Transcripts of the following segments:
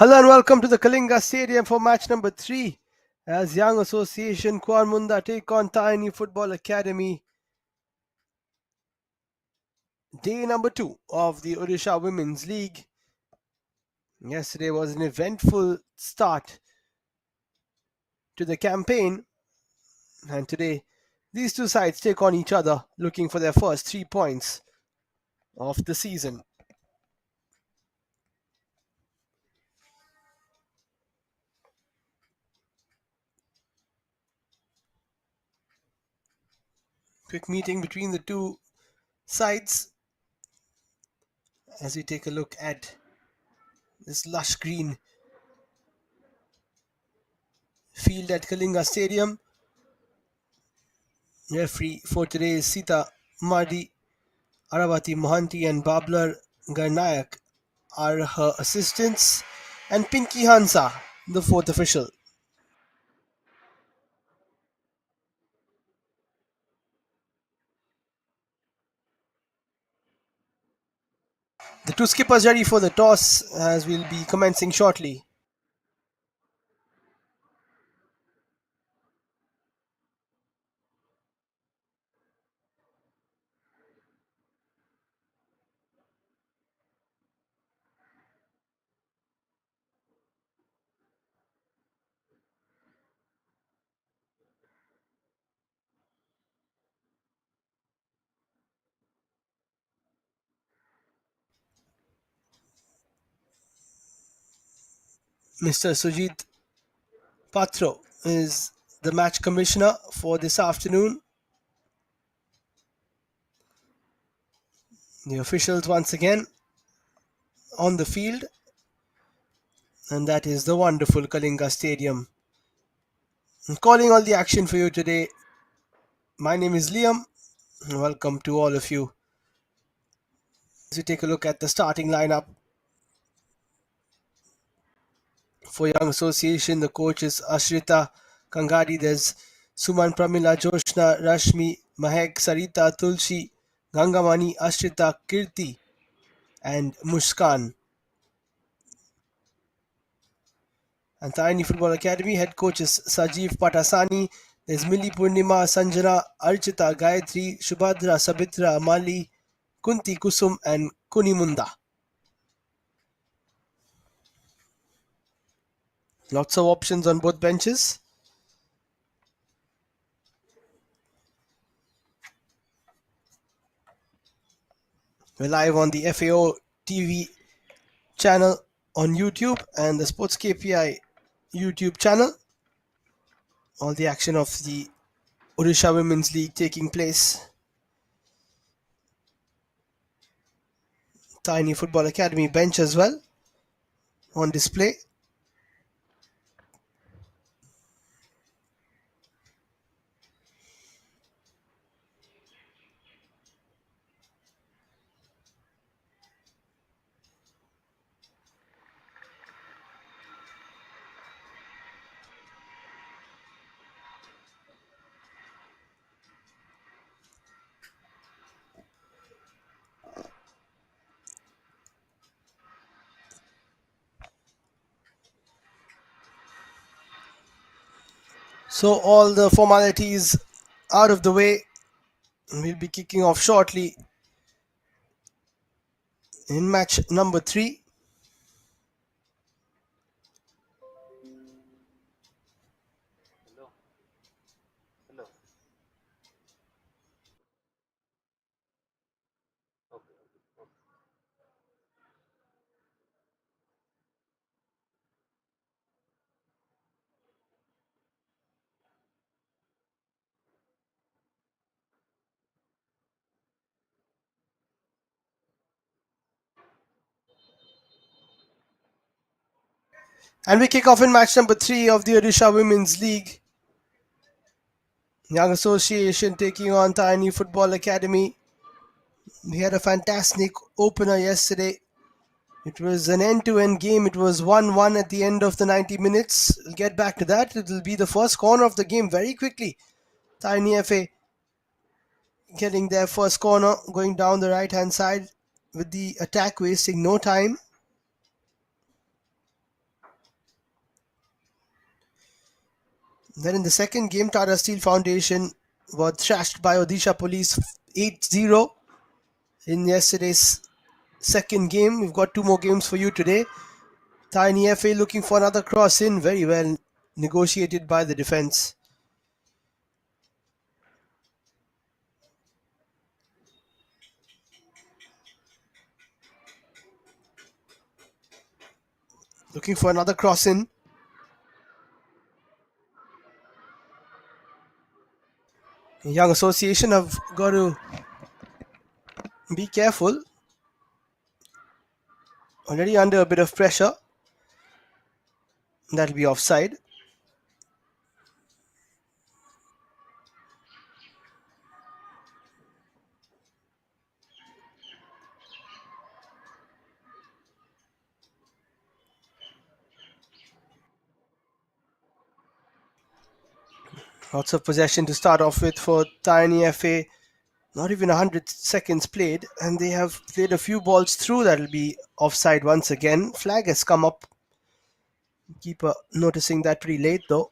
Hello and welcome to the Kalinga Stadium for match number 3 as Young Association Kuarmunda take on TARINI Football Academy. Day number 2 of the Odisha Women's League. Yesterday was an eventful start to the campaign, and today these two sides take on each other looking for their first 3 points of the season. Quick meeting between the two sides as we take a look at this lush green field at Kalinga Stadium. Referee for today is Sita Mardi. Aravati Mohanty and Bablar Garnayak are her assistants, and Pinky Hansa, the fourth official. The two skippers ready for the toss as we'll be commencing shortly. Mr. Sujit Patro is the match commissioner for this afternoon. The officials once again on the field, and that is the wonderful Kalinga Stadium. I'm calling all the action for you today. My name is Liam. Welcome to all of you. As we take a look at the starting lineup for Young Association, the coach is Ashrita Kangadi. There's Suman, Pramila, Joshna, Rashmi, Mahek, Sarita, Tulsi, Gangamani, Ashrita, Kirti, and Muskan. And TARINI Football Academy head coach is Sajeev Patasani. There's Milli Purnima, Sanjana, Archita, Gayatri, Shubhadra, Sabitra, Mali, Kunti, Kusum, and Kunimunda. Lots of options on both benches. We're live on the FAO TV channel on YouTube and the Sports KPI YouTube channel. All the action of the Odisha Women's League taking place. TARINI Football Academy bench as well on display. So all the formalities out of the way, we'll be kicking off shortly in match number 3. And we kick off in match number 3 of the Odisha Women's League. Young Association taking on TARINI Football Academy. We had a fantastic opener yesterday. It was an end-to-end game. It was 1-1 at the end of the 90 minutes. We'll get back to that. It will be the first corner of the game very quickly. TARINI FA getting their first corner, going down the right-hand side with the attack, wasting no time. Then in the second game, Tata Steel Foundation were thrashed by Odisha Police 8-0 in yesterday's second game. We've got two more games for you today. TARINI FA looking for another cross in, very well negotiated by the defence. Looking for another cross in. Young Association have got to be careful. Already under a bit of pressure. That'll be offside. Lots of possession to start off with for TARINI FA. Not even 100 seconds played, and they have played a few balls through. That'll be offside once again. Flag has come up. Keeper noticing that pretty late though.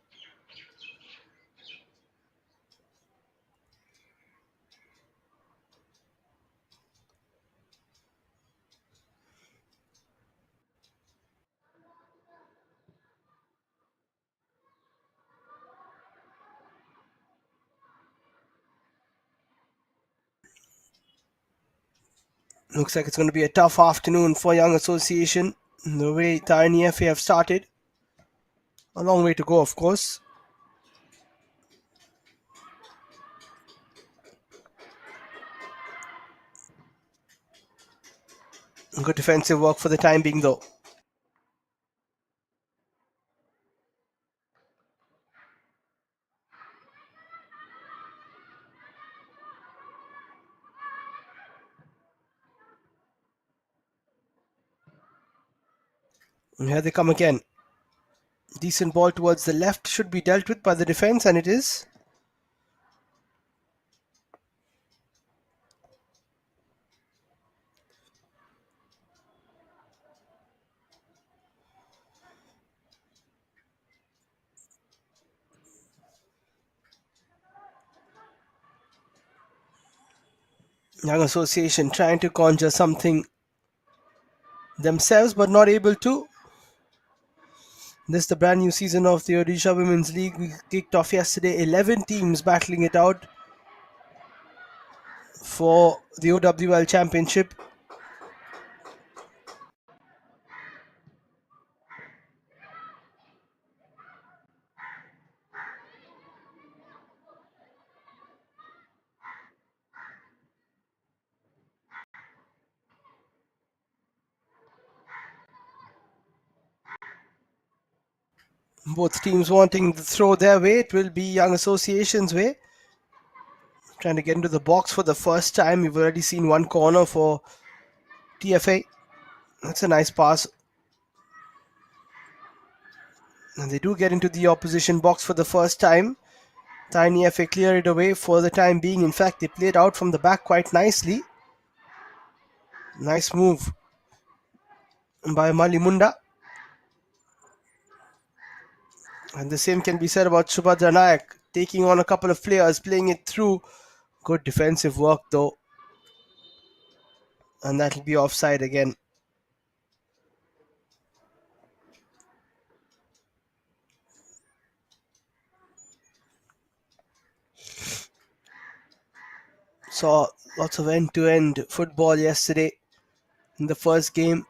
Looks like it's going to be a tough afternoon for Young Association. The way TARINI FA have started. A long way to go, of course. Good defensive work for the time being though. And here they come again. Decent ball towards the left, should be dealt with by the defense, and it is. Young Association trying to conjure something themselves but not able to. This is the brand new season of the Odisha Women's League. We kicked off yesterday. 11 teams battling it out for the OWL Championship. Both teams wanting to throw their way. It will be Young Association's way. Trying to get into the box for the first time. We've already seen one corner for TFA. That's a nice pass. And they do get into the opposition box for the first time. TARINI FA clear it away for the time being. In fact, they played out from the back quite nicely. Nice move by Malimunda. And the same can be said about Subhadra Nayak, taking on a couple of players, playing it through. Good defensive work though. And that'll be offside again. Saw lots of end-to-end football yesterday in the first game.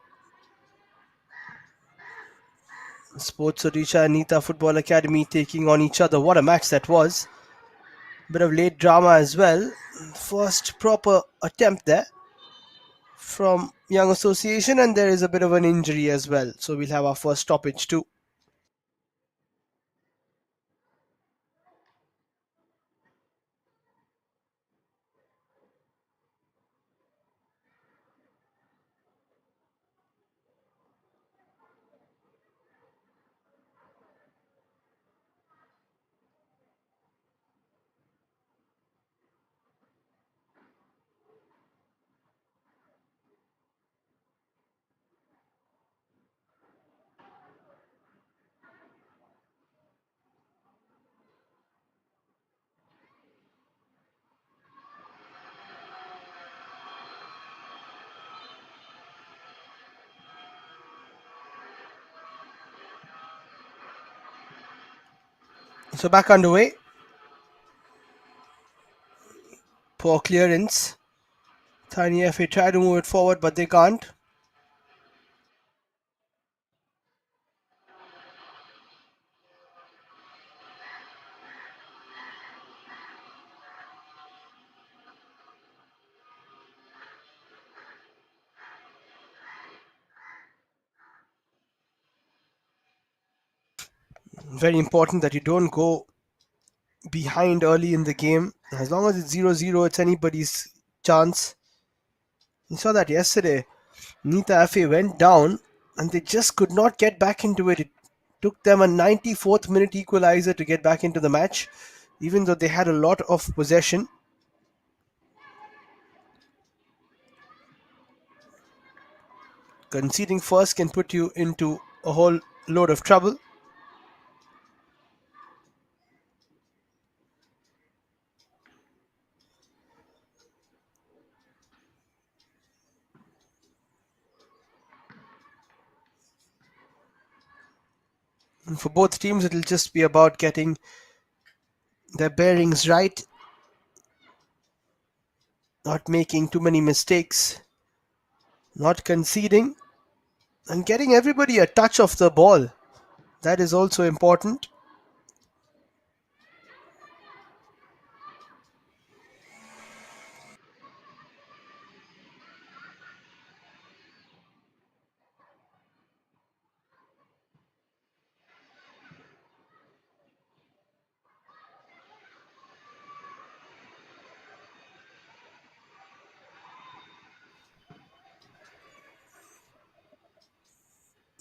Sports Odisha and Nita Football Academy taking on each other. What a match that was. Bit of late drama as well. First proper attempt there from Young Association, and there is a bit of an injury as well. So we'll have our first stoppage too. So back underway. Poor clearance. TARINI FA try to move it forward, but they can't. Very important that you don't go behind early in the game. As long as it's 0-0, it's anybody's chance. You saw that yesterday. Nita FA went down and they just could not get back into it. It took them a 94th minute equalizer to get back into the match, even though they had a lot of possession. Conceding first can put you into a whole load of trouble. And for both teams, it'll just be about getting their bearings right, not making too many mistakes, not conceding, and getting everybody a touch of the ball. That is also important.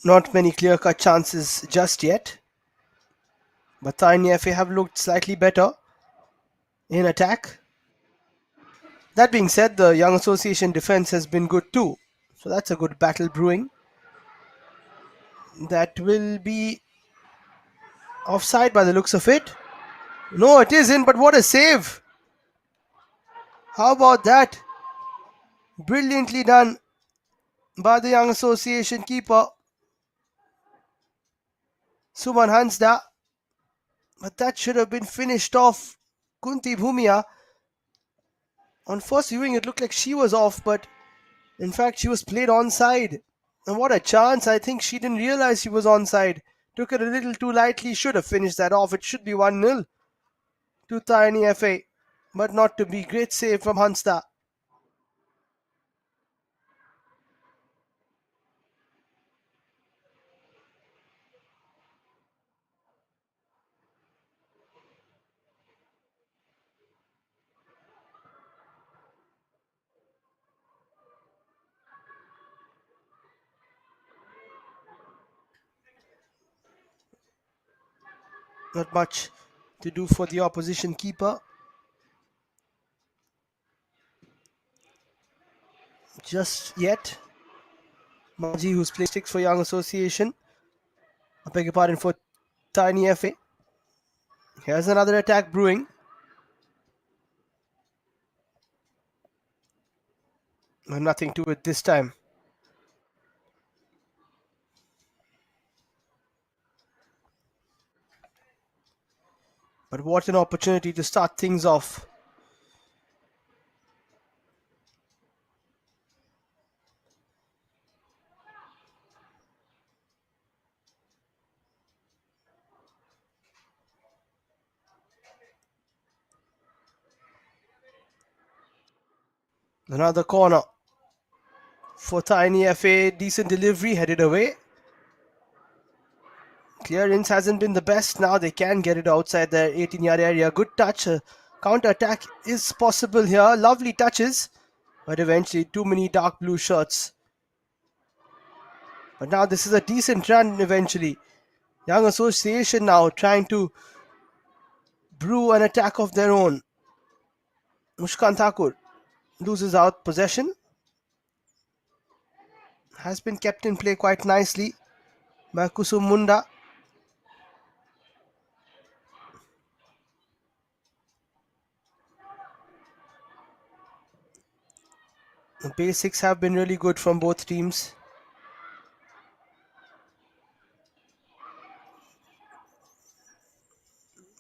Not many clear-cut chances just yet, but TARINI FA have looked slightly better in attack. That being said, the Young Association defense has been good too. So that's a good battle brewing. That will be offside by the looks of it. No, it isn't, but what a save! How about that? Brilliantly done by the Young Association keeper, Suman Hansda. But that should have been finished off. Kunti Bhumia. On first viewing, it looked like she was off, but in fact, she was played onside. And what a chance. I think she didn't realize she was onside. Took it a little too lightly. Should have finished that off. It should be 1-0 to TARINI FA. But not to be. Great save from Hansda. Not much to do for the opposition keeper. Just yet. Maji, who's played 6 for Young Association. I beg your pardon, for TARINI FA. Here's another attack brewing. Nothing to it this time. But what an opportunity to start things off. Another corner for TARINI FA. Decent delivery, headed away. Clearance hasn't been the best. Now they can get it outside their 18-yard area. Good touch. Counter-attack is possible here. Lovely touches. But eventually too many dark blue shirts. But now this is a decent run eventually. Young Association now trying to brew an attack of their own. Mushkan Thakur loses out possession. Has been kept in play quite nicely by Kusum Munda. The basics have been really good from both teams.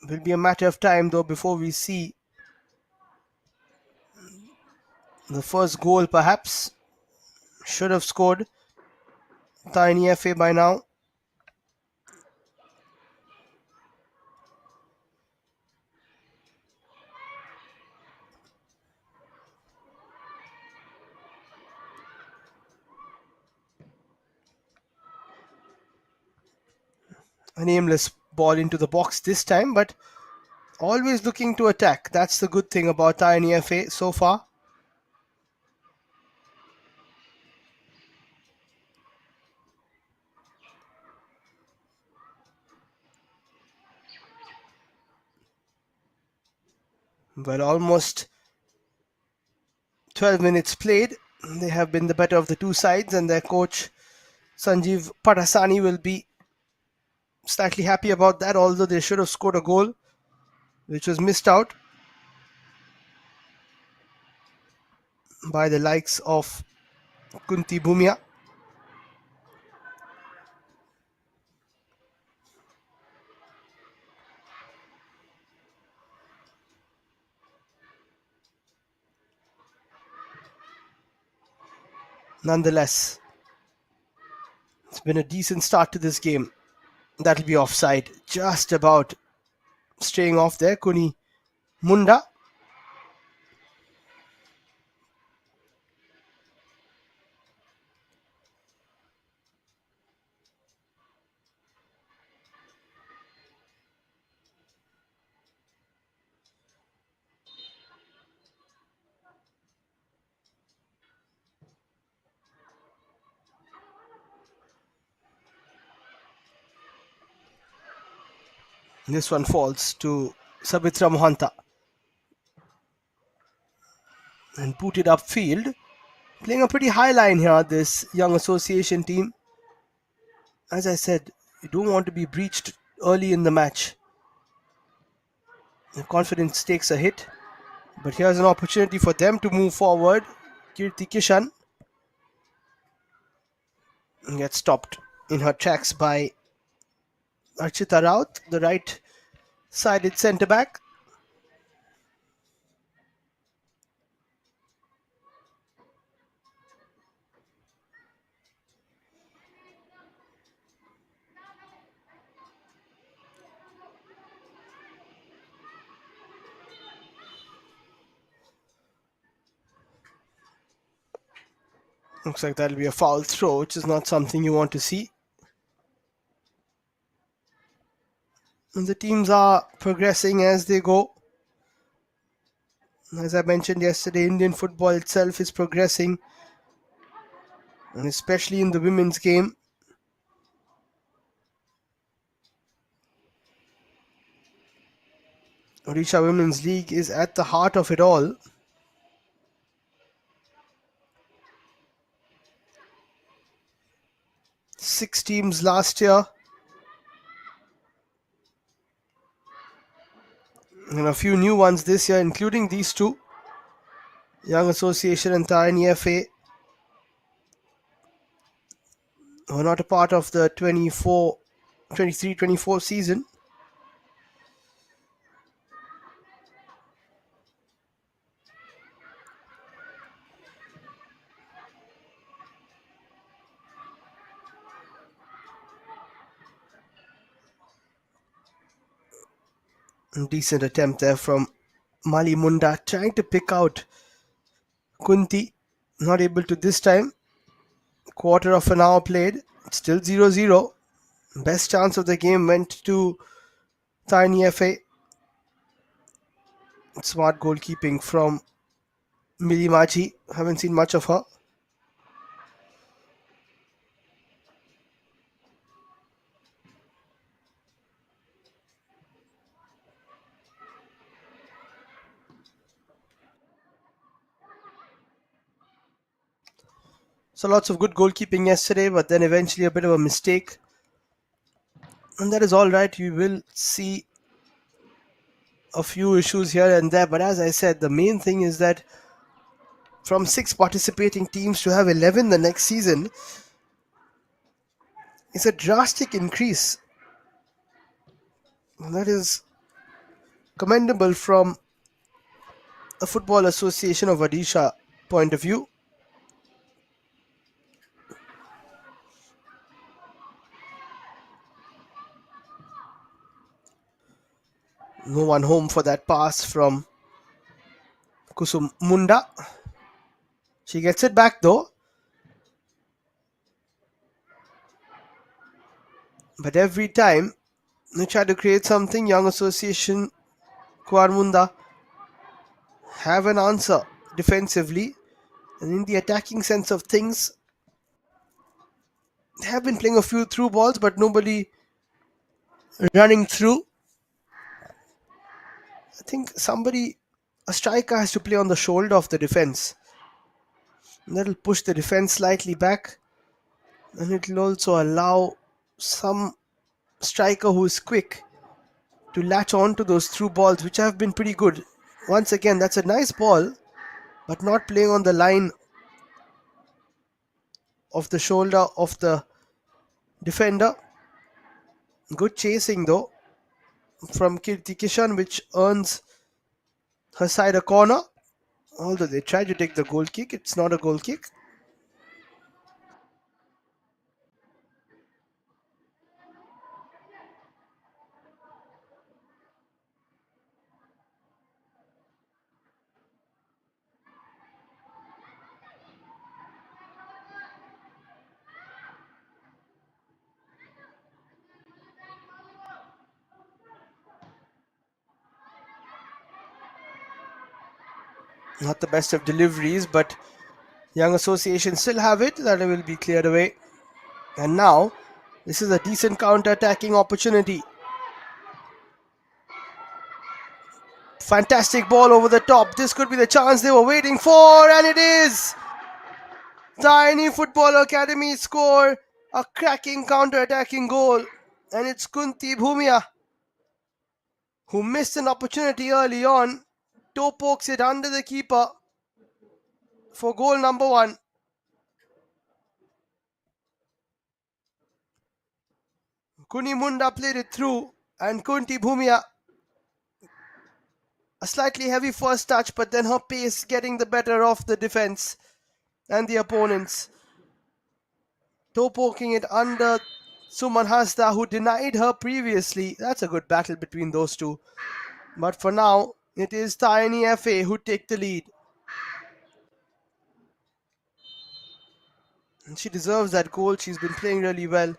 Will be a matter of time though before we see the first goal perhaps. Should have scored Tiny FA by now. An aimless ball into the box this time, but always looking to attack. That's the good thing about Tiny FA so far. Well, almost 12 minutes played. They have been the better of the two sides, and their coach Sanjeev Patasani will be slightly happy about that, although they should have scored a goal which was missed out by the likes of Kunti Bhumia. Nonetheless, it's been a decent start to this game. That'll be offside. Just about straying off there. Kuni Munda. This one falls to Sabitra Mohanta. And booted upfield. Playing a pretty high line here, this Young Association team. As I said, you don't want to be breached early in the match. The confidence takes a hit. But here's an opportunity for them to move forward. Kirti Kishan gets stopped in her tracks by Archita Raut, the right-sided centre-back. Looks like that'll be a foul throw, which is not something you want to see. And the teams are progressing as they go. As I mentioned yesterday, Indian football itself is progressing, and especially in the women's game. Odisha Women's League is at the heart of it all. Six teams last year, and a few new ones this year, including these two, Young Association and Tarini FA, were not a part of the 23-24 season. Decent attempt there from Mali Munda, trying to pick out Kunti. Not able to this time. Quarter of an hour played. Still 0-0. Best chance of the game went to Tiny FA. Smart goalkeeping from Mili Machi. Haven't seen much of her. So lots of good goalkeeping yesterday, but then eventually a bit of a mistake. And that is all right. You will see a few issues here and there. But as I said, the main thing is that from 6 participating teams to have 11 the next season is a drastic increase. And that is commendable from a Football Association of Odisha point of view. No one home for that pass from Kuarmunda. She gets it back though. But every time they try to create something, Young Association Kuarmunda have an answer defensively. And in the attacking sense of things, they have been playing a few through balls, but nobody running through. I think a striker has to play on the shoulder of the defense. And that'll push the defense slightly back. And it'll also allow some striker who is quick to latch on to those through balls, which have been pretty good. Once again, that's a nice ball, but not playing on the line of the shoulder of the defender. Good chasing though from Kirti Kishan, which earns her side a corner. Although they try to take the goal kick, it's not a goal kick. Not the best of deliveries, but Young Association still have it. That will be cleared away. And now, this is a decent counter-attacking opportunity. Fantastic ball over the top. This could be the chance they were waiting for, and it is! TARINI Football Academy score a cracking counter-attacking goal. And it's Kunti Bhumia who missed an opportunity early on. Toe pokes it under the keeper for goal number 1. Kunimunda played it through, and Kunti Bhumia, a slightly heavy first touch, but then her pace getting the better of the defense and the opponents. Toe poking it under Suman Hasda, who denied her previously. That's a good battle between those two. But for now, it is TARINI FA who take the lead. And she deserves that goal. She's been playing really well.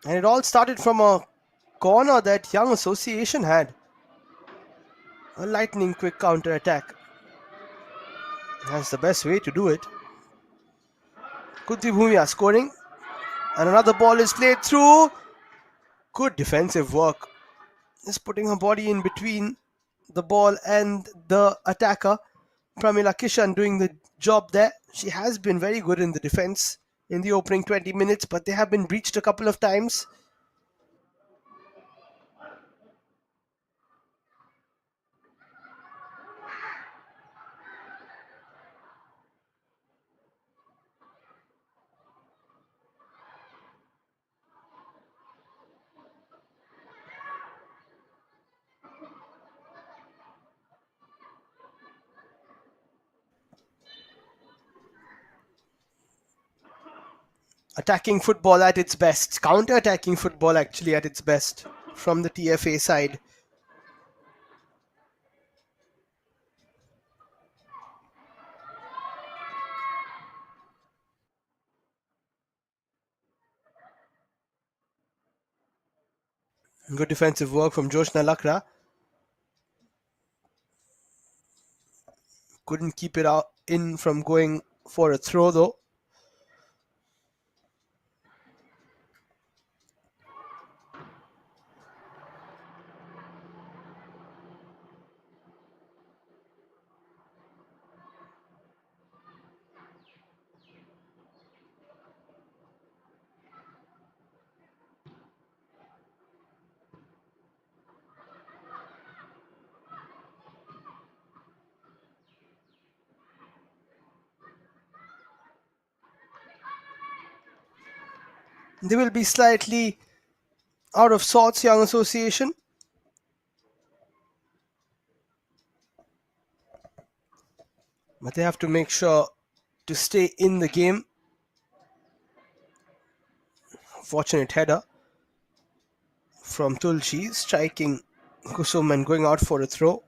And it all started from a corner that Young Association had. A lightning quick counter attack. That's the best way to do it. Kunti Bhumia scoring. And another ball is played through. Good defensive work. Just putting her body in between the ball and the attacker. Pramila Kishan doing the job there. She has been very good in the defense in the opening 20 minutes, but they have been breached a couple of times. Attacking football at its best. Counter-attacking football actually at its best from the TFA side. Good defensive work from Joshna Lakra. Couldn't keep it out in from going for a throw though. They will be slightly out of sorts, Young Association. But they have to make sure to stay in the game. Fortunate header from Tulshi, striking Kusum and going out for a throw.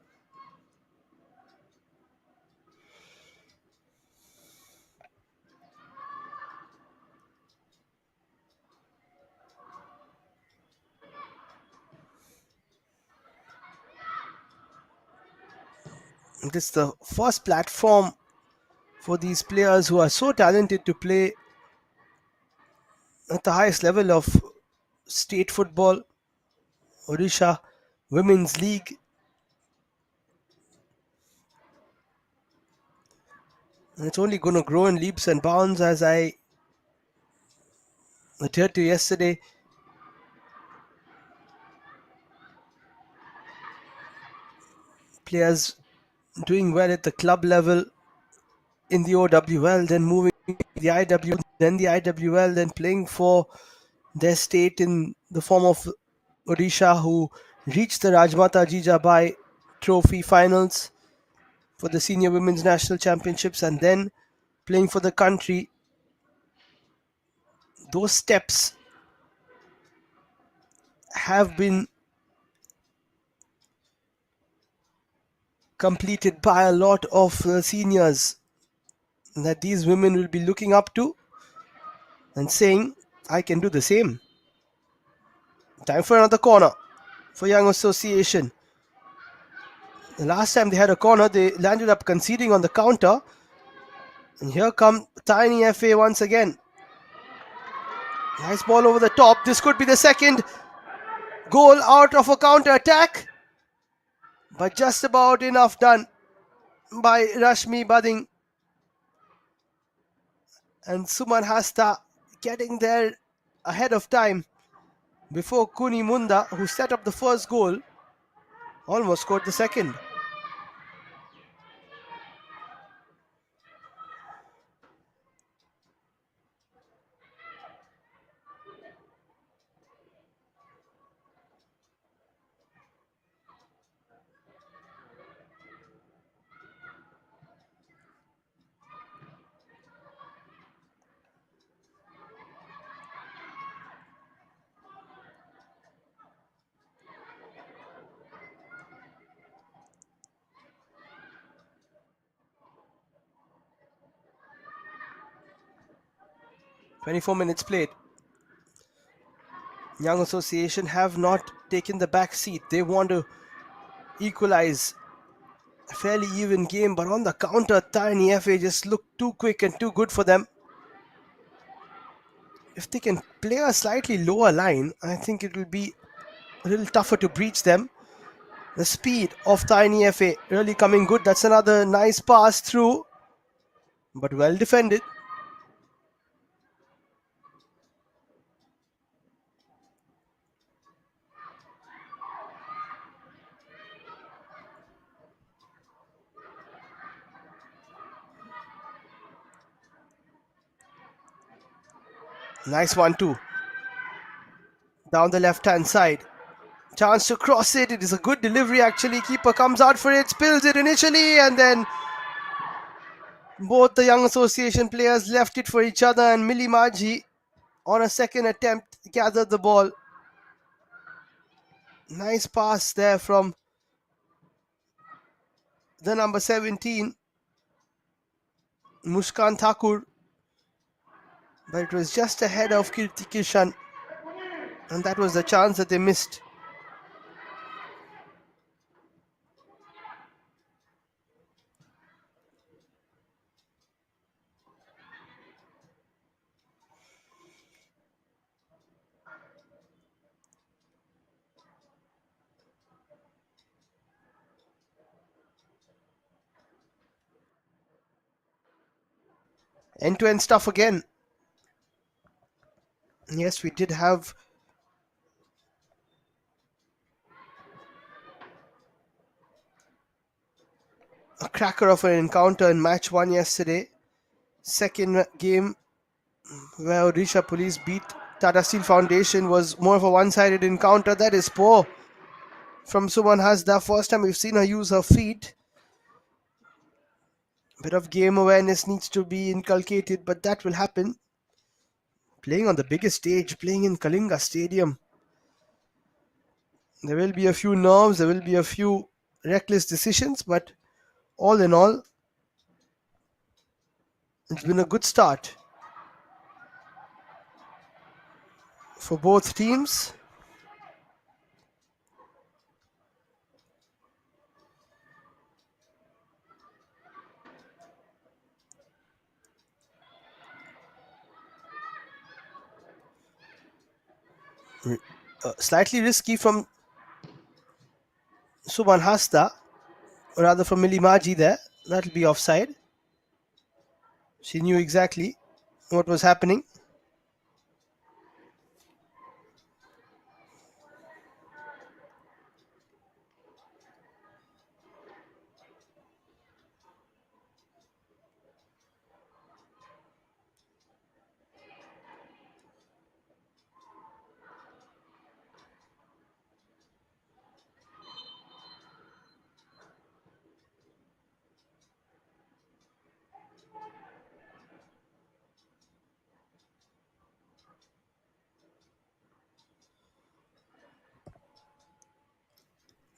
This is the first platform for these players who are so talented to play at the highest level of state football, Odisha Women's League. And it's only going to grow in leaps and bounds, as I adhered to yesterday. Players doing well at the club level in the OWL, then moving to the IWL, then the IWL, then playing for their state in the form of Odisha, who reached the Rajmata Jijabai Trophy finals for the Senior Women's National Championships, and then playing for the country. Those steps have been completed by a lot of seniors that these women will be looking up to and saying, I can do the same. Time for another corner for Young Association. The last time they had a corner, they landed up conceding on the counter. And here come Tiny FA once again. Nice ball over the top. This could be the second goal out of a counter attack. But just about enough done by Rashmi Bading. And Suman Hasta getting there ahead of time before Kuni Munda, who set up the first goal, almost scored the second. "24 minutes played. Young Association have not taken the back seat. They want to equalize a fairly even game, but on the counter, Tiny FA just looked too quick and too good for them. If they can play a slightly lower line, I think it will be a little tougher to breach them. The speed of Tiny FA really coming good. That's another nice pass through, but well defended. Nice one too. Down the left-hand side. Chance to cross it. It is a good delivery actually. Keeper comes out for it, spills it initially, and then both the Young Association players left it for each other, and Millie Maji on a second attempt gathered the ball. Nice pass there from the number 17, Muskan Thakur. But it was just ahead of Kirti Kishan, and that was the chance that they missed. End-to-end stuff again. Yes, we did have a cracker of an encounter in match 1 yesterday. Second game where Odisha Police beat Tata Steel Foundation was more of a one-sided encounter. That is poor from Suman Hasda. First time we've seen her use her feet. Bit of game awareness needs to be inculcated, but that will happen. Playing on the biggest stage, playing in Kalinga Stadium. There will be a few nerves, there will be a few reckless decisions, but all in all, it's been a good start for both teams. Slightly risky from Suman Hasta, or rather from Milimaji there. That'll be offside. She knew exactly what was happening.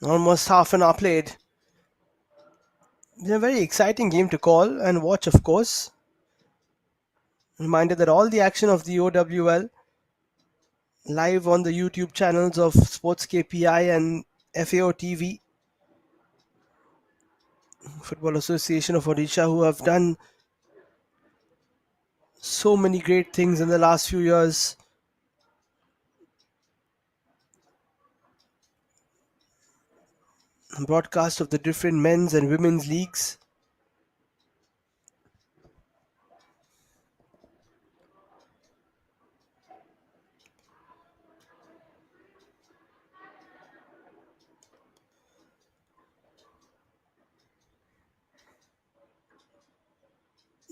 Almost half an hour played. It's a very exciting game to call and watch, of course. Reminder that all the action of the OWL live on the YouTube channels of Sports KPI and FAO TV, Football Association of Odisha, who have done so many great things in the last few years. Broadcast of the different men's and women's leagues.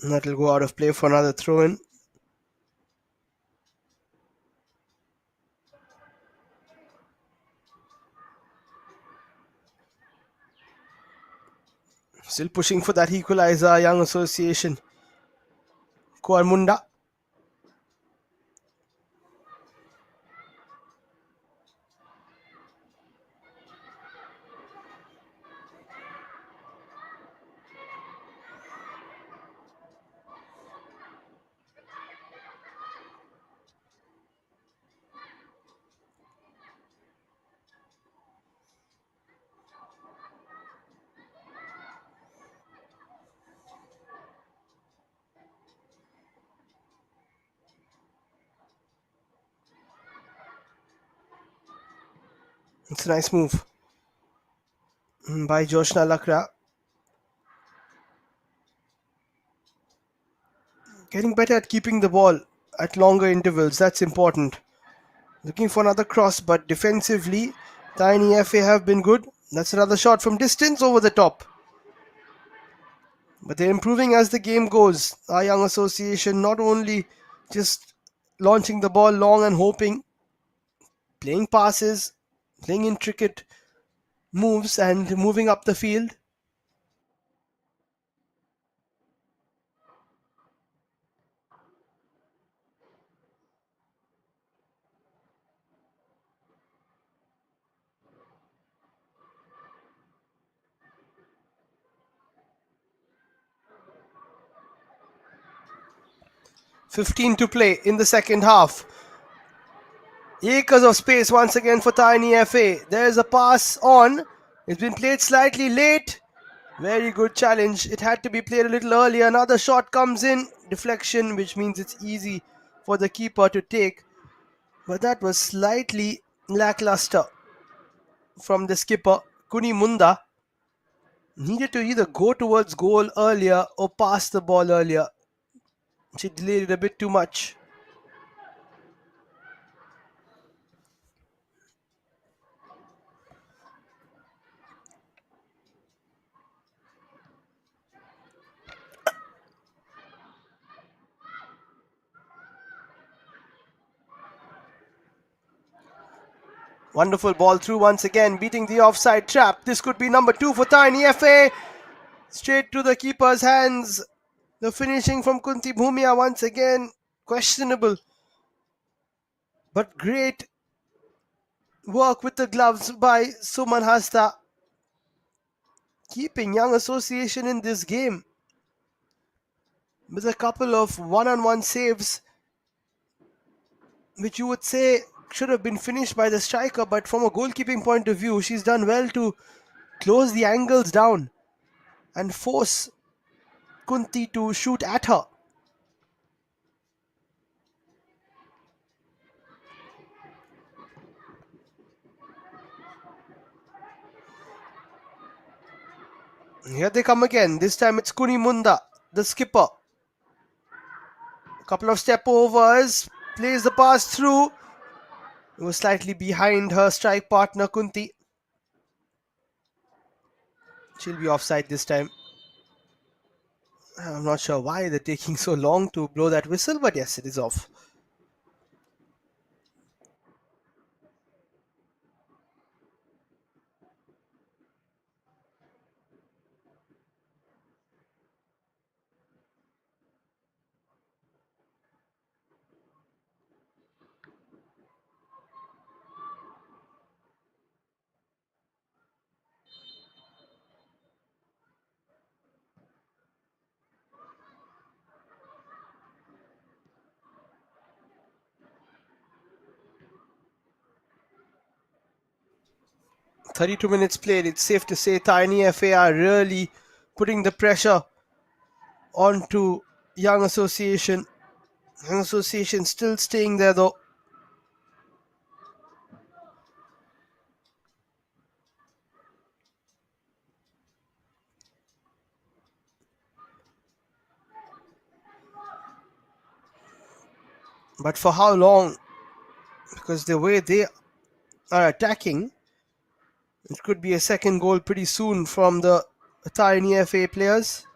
That'll go out of play for another throw-in. Still pushing for that equalizer, Young Association Kuarmunda. It's a nice move by Joshna Lakra. Getting better at keeping the ball at longer intervals, that's important. Looking for another cross, but defensively, Tiny FA have been good. That's another shot from distance over the top. But they're improving as the game goes. Our Young Association not only just launching the ball long and hoping, playing passes, playing intricate moves and moving up the field. .15 to play in the second half. Acres of space once again for Tiny FA. There's a pass on. It's been played slightly late. Very good challenge. It had to be played a little earlier. Another shot comes in. Deflection, which means it's easy for the keeper to take. But that was slightly lackluster from the skipper. Kunimunda needed to either go towards goal earlier or pass the ball earlier. She delayed it a bit too much. Wonderful ball through once again, beating the offside trap. This could be number 2 for TARINI FA. Straight to the keeper's hands. The finishing from Kunti Bhumia once again questionable. But great work with the gloves by Suman Hasta, keeping Young Association in this game with a couple of one-on-one saves, which you would say should have been finished by the striker, but from a goalkeeping point of view, she's done well to close the angles down and force Kunti to shoot at her. Here they come again. This time it's Kunimunda, the skipper. A couple of step overs, plays the pass through. It was slightly behind her strike partner Kunti. She'll be offside this time. I'm not sure why they're taking so long to blow that whistle, but yes, it is off. "32 minutes played." It's safe to say TARINI FA are really putting the pressure onto Young Association. Young Association still staying there though. But for how long? Because the way they are attacking, it could be a second goal pretty soon from the TARINI FA players.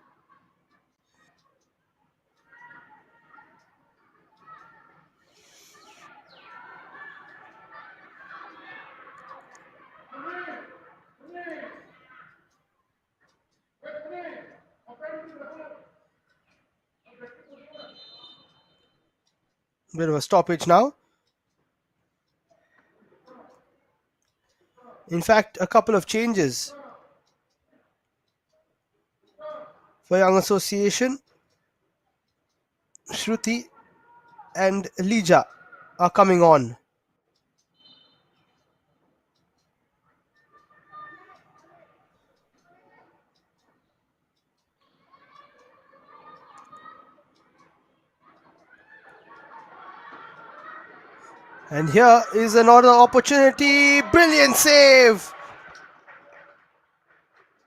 Bit of a stoppage now. In fact, a couple of changes for Young Association. Shruti and Lija are coming on. And here is another opportunity. Brilliant save.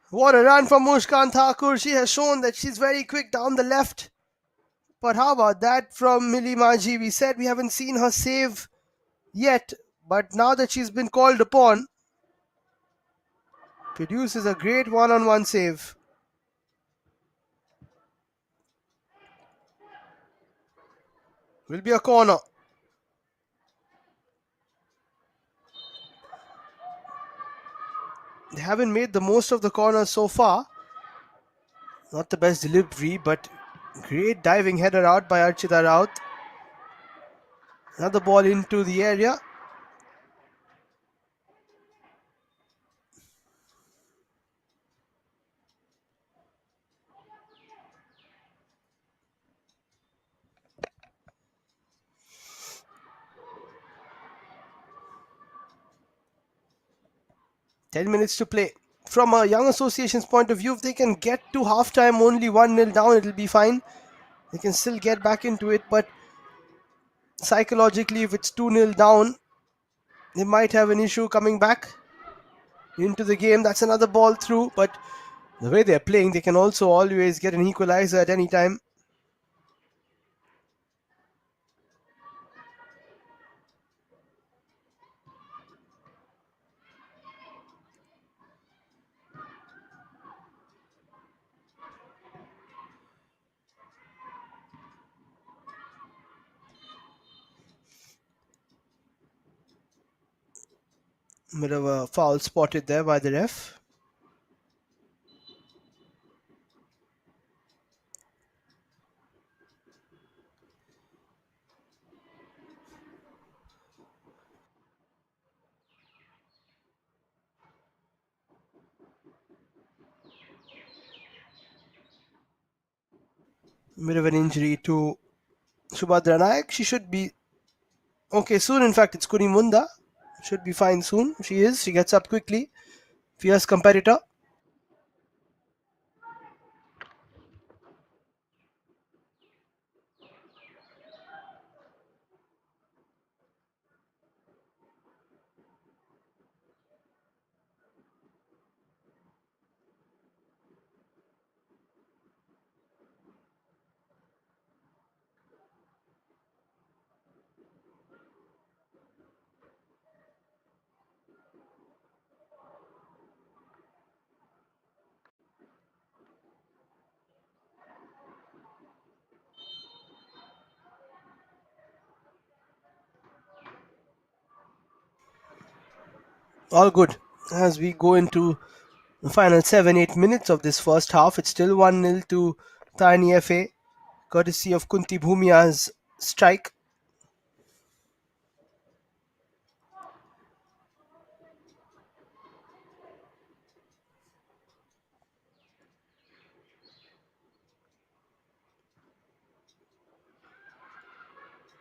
What a run from Mushkan Thakur. She has shown that she's very quick down the left. But how about that from Mili Maji? We said we haven't seen her save yet. But now that she's been called upon, produces a great one-on-one save. Will be a corner. They haven't made the most of the corners so far. Not the best delivery, but great diving header out by Archita Raut. Another ball into the area. "10 minutes to play." From a Young Association's point of view, if they can get to halftime only 1-0 down, it'll be fine. They can still get back into it, but psychologically, if it's 2-0 down, they might have an issue coming back into the game. That's another ball through, but the way they're playing, they can also always get an equalizer at any time. Bit of a foul spotted there by the ref. Bit of an injury to Subhadra Nayak. She should be okay soon. In fact, it's Kurimunda. Should be fine soon. She is. She gets up quickly. Fierce competitor. All good. As we go into the final 7-8 minutes of this first half, it's still 1-0 to Tarini FA, courtesy of Kunti Bhumia's strike.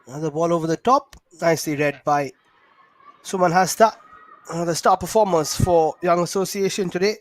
Another ball over the top, nicely read by Suman Hasta. One of the star performers for Young Association today.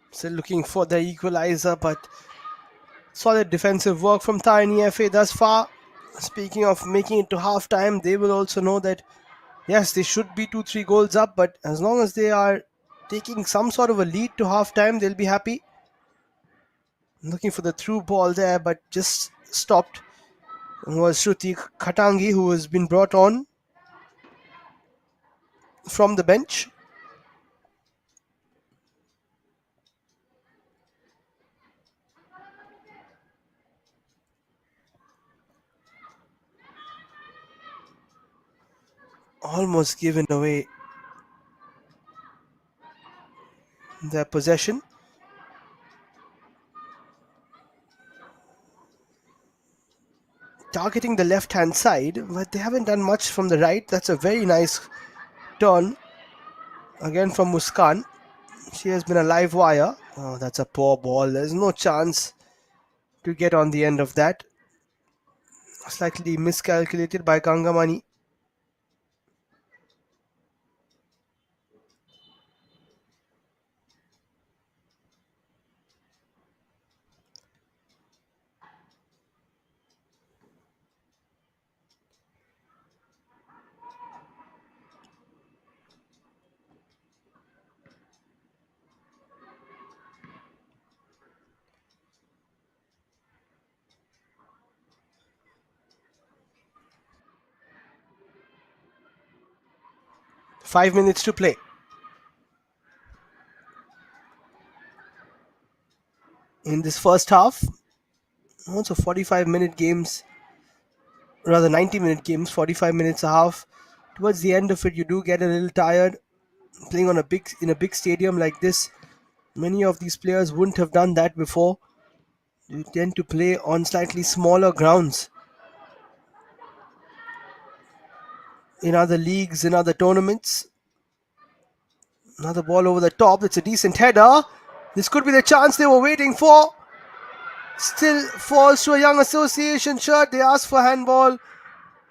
Still looking for the equalizer, but solid defensive work from Tarini FA thus far. Speaking of making it to half time, they will also know that yes, they should be 2-3 goals up, but as long as they are taking some sort of a lead to half time, they'll be happy. Looking for the through ball there, but just stopped. It was Shruti Khatangi who has been brought on from the bench. Almost given away their possession. Targeting the left hand side, but they haven't done much from the right. That's a very nice turn again from Muskan. She has been a live wire. Oh, that's a poor ball. There's no chance to get on the end of that. Slightly miscalculated by Gangamani. Five minutes to play. In this first half, also 45-minute games, rather 90-minute games, 45 minutes a half. Towards the end of it, you do get a little tired. Playing on in a big stadium like this, many of these players wouldn't have done that before. You tend to play on slightly smaller grounds in other leagues, in other tournaments. Another ball over the top. It's a decent header. This could be the chance they were waiting for. Still falls to a Young Association shirt. They ask for handball.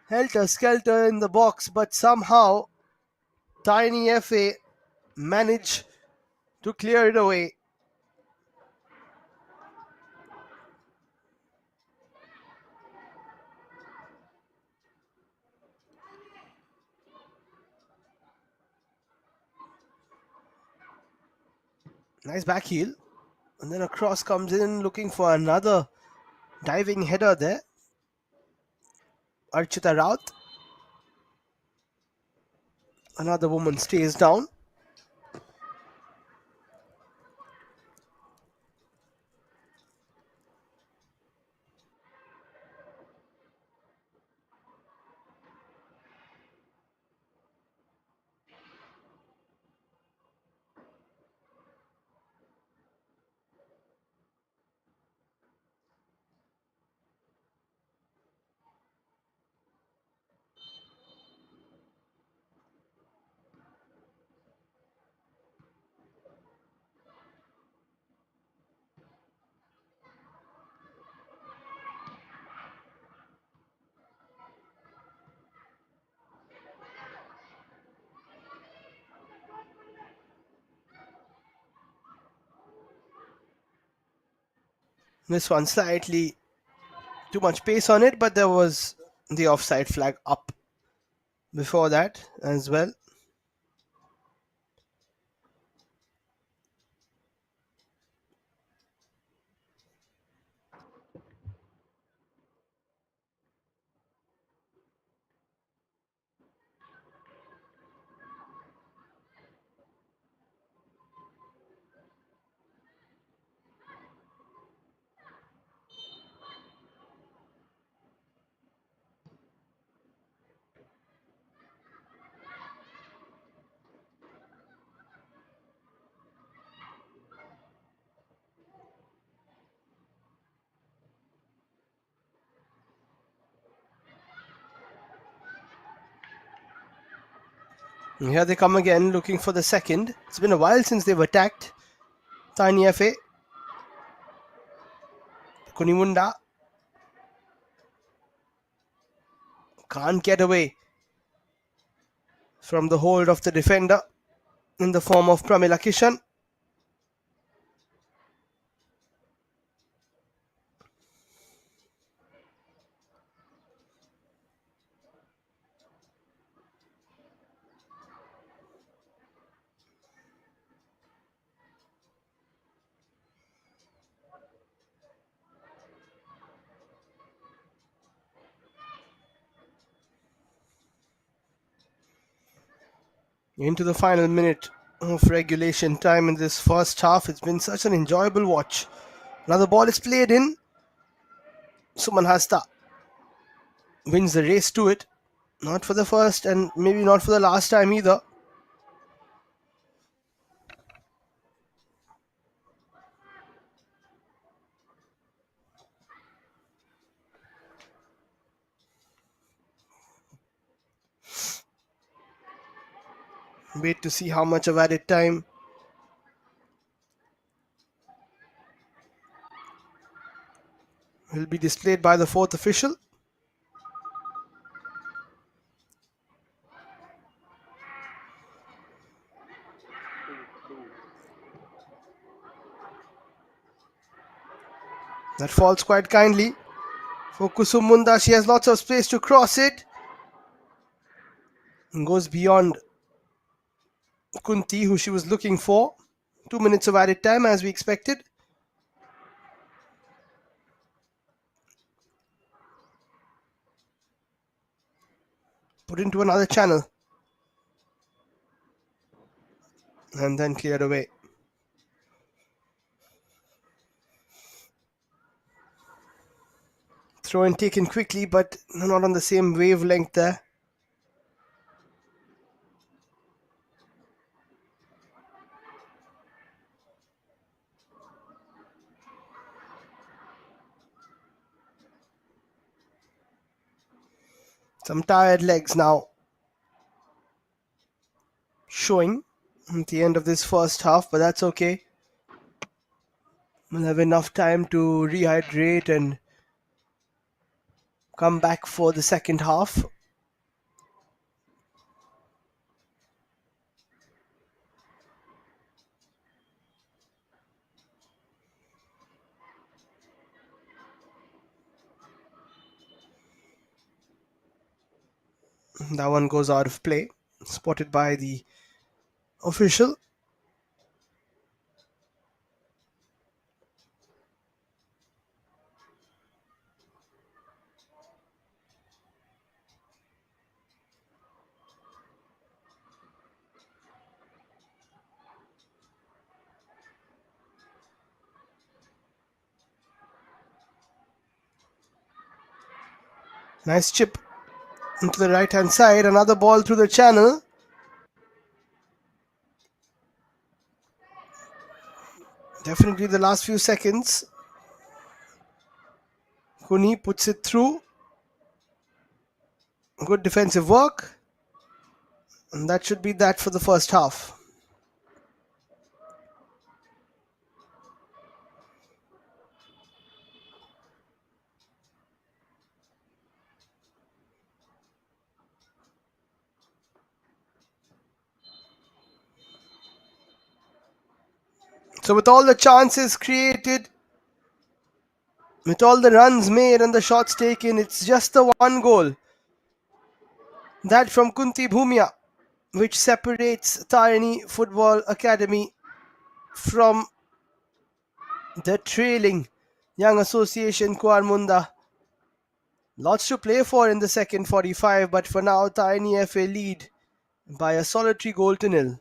Helter skelter in the box, but somehow Tiny FA managed to clear it away. Nice back heel. And then a cross comes in looking for another diving header there. Archita Raut. Another woman stays down. This one slightly too much pace on it, but there was the offside flag up before that as well. And here they come again looking for the second. It's been a while since they've attacked. Tiny FA. Kunimunda can't get away from the hold of the defender in the form of Pramila Kishan. Into the final minute of regulation time in this first half. It's been such an enjoyable watch. Another ball is played in. Suman Hasta wins the race to it. Not for the first and maybe not for the last time either. Wait to see how much of added time will be displayed by the fourth official. That falls quite kindly for Kusumunda. She has lots of space to cross it. And goes beyond Kunti, who she was looking for. 2 minutes of added time as we expected. Put into another channel. And then cleared away. Throw in taken quickly, but not on the same wavelength there. Some tired legs now showing at the end of this first half, but that's okay. We'll have enough time to rehydrate and come back for the second half. That one goes out of play, spotted by the official. Nice chip into the right hand side. Another ball through the channel. Definitely the last few seconds. Kuni puts it through. Good defensive work. And that should be that for the first half. So with all the chances created, with all the runs made and the shots taken, it's just the one goal. That from Kunti Bhumia, which separates Tarini Football Academy from the trailing Young Association Kuarmunda. Lots to play for in the second 45, but for now, Tarini FA lead by a solitary goal to nil.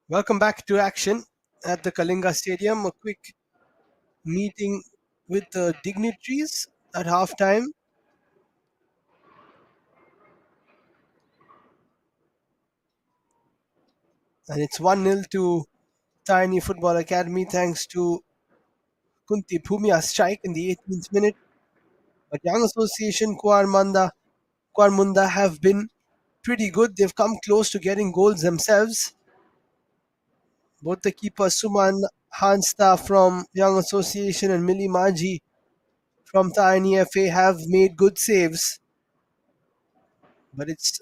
Welcome back to action at the Kalinga Stadium. A quick meeting with the dignitaries at halftime, and it's 1-0 to TARINI Football Academy thanks to Kunti Bhumia's strike in the 18th minute. But Young Association Kuarmunda have been pretty good. They've come close to getting goals themselves. Both the keeper Suman Hansta from Young Association and Mili Maji from TARINI FA have made good saves. But it's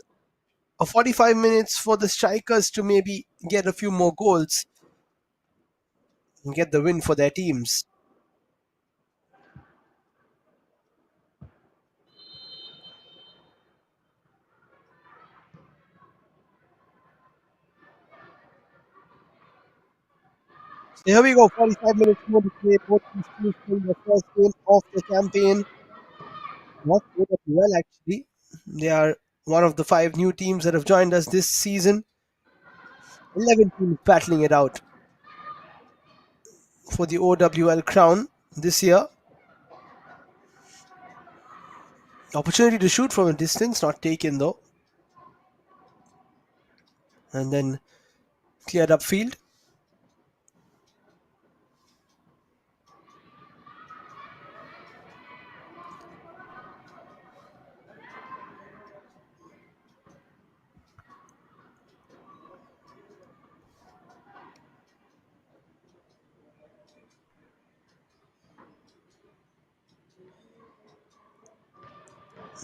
45 minutes for the strikers to maybe get a few more goals and get the win for their teams. So here we go, 45 minutes more to play. Both these teams playing the first game of the campaign. Not good at well, actually. They are one of the 5 new teams that have joined us this season. 11 teams battling it out for the OWL crown this year. Opportunity to shoot from a distance, not taken though. And then cleared up field.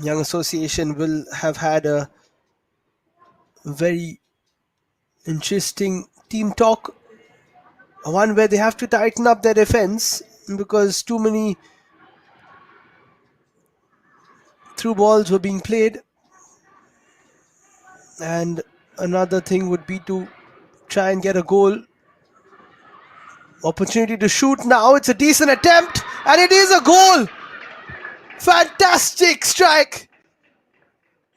Young Association will have had a very interesting team talk, one where they have to tighten up their defense because too many through balls were being played, and another thing would be to try and get a goal. Opportunity to shoot now. It's a decent attempt, and it is a goal. Fantastic strike,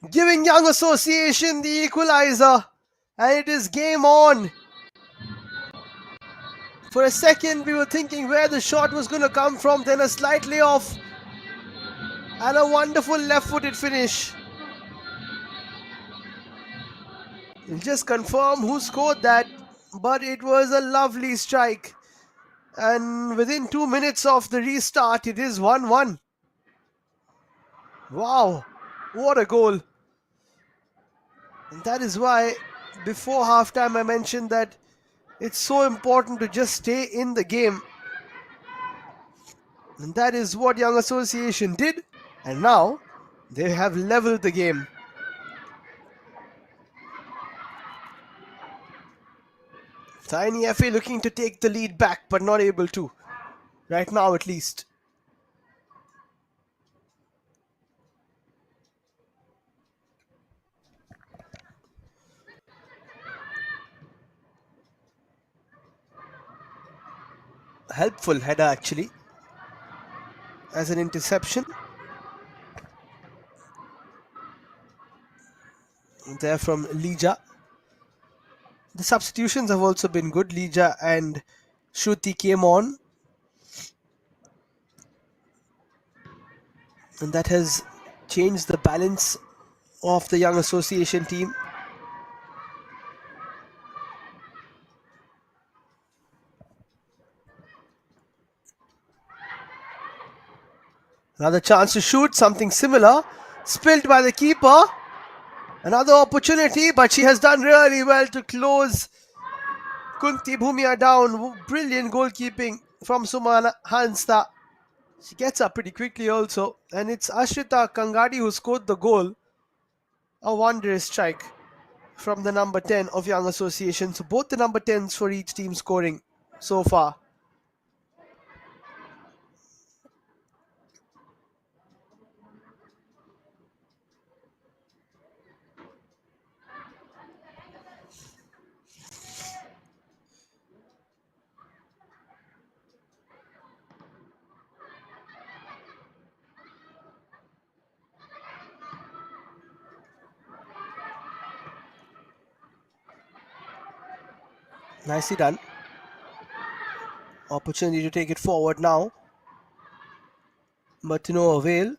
giving Young Association the equalizer, and it is game on. For a second, we were thinking where the shot was going to come from, then a slight layoff, and a wonderful left-footed finish. We'll just confirm who scored that, but it was a lovely strike. And within 2 minutes of the restart, it is 1-1. Wow, what a goal. And that is why before halftime I mentioned that it's so important to just stay in the game. And that is what Young Association did. And now they have leveled the game. Tiny FA looking to take the lead back, but not able to. Right now, at least. Helpful header, actually, as an interception. There from Lija. The substitutions have also been good. Lija and Shruti came on, and that has changed the balance of the Young Association team. Another chance to shoot, something similar, spilled by the keeper. Another opportunity, but she has done really well to close Kunti Bhumia down. Brilliant goalkeeping from Sumana Hansta. She gets up pretty quickly also, and it's Ashrita Kangadi who scored the goal. A wondrous strike from the number 10 of Young Association. So both the number 10s for each team scoring so far. Nicely done. Opportunity to take it forward now, but to no avail.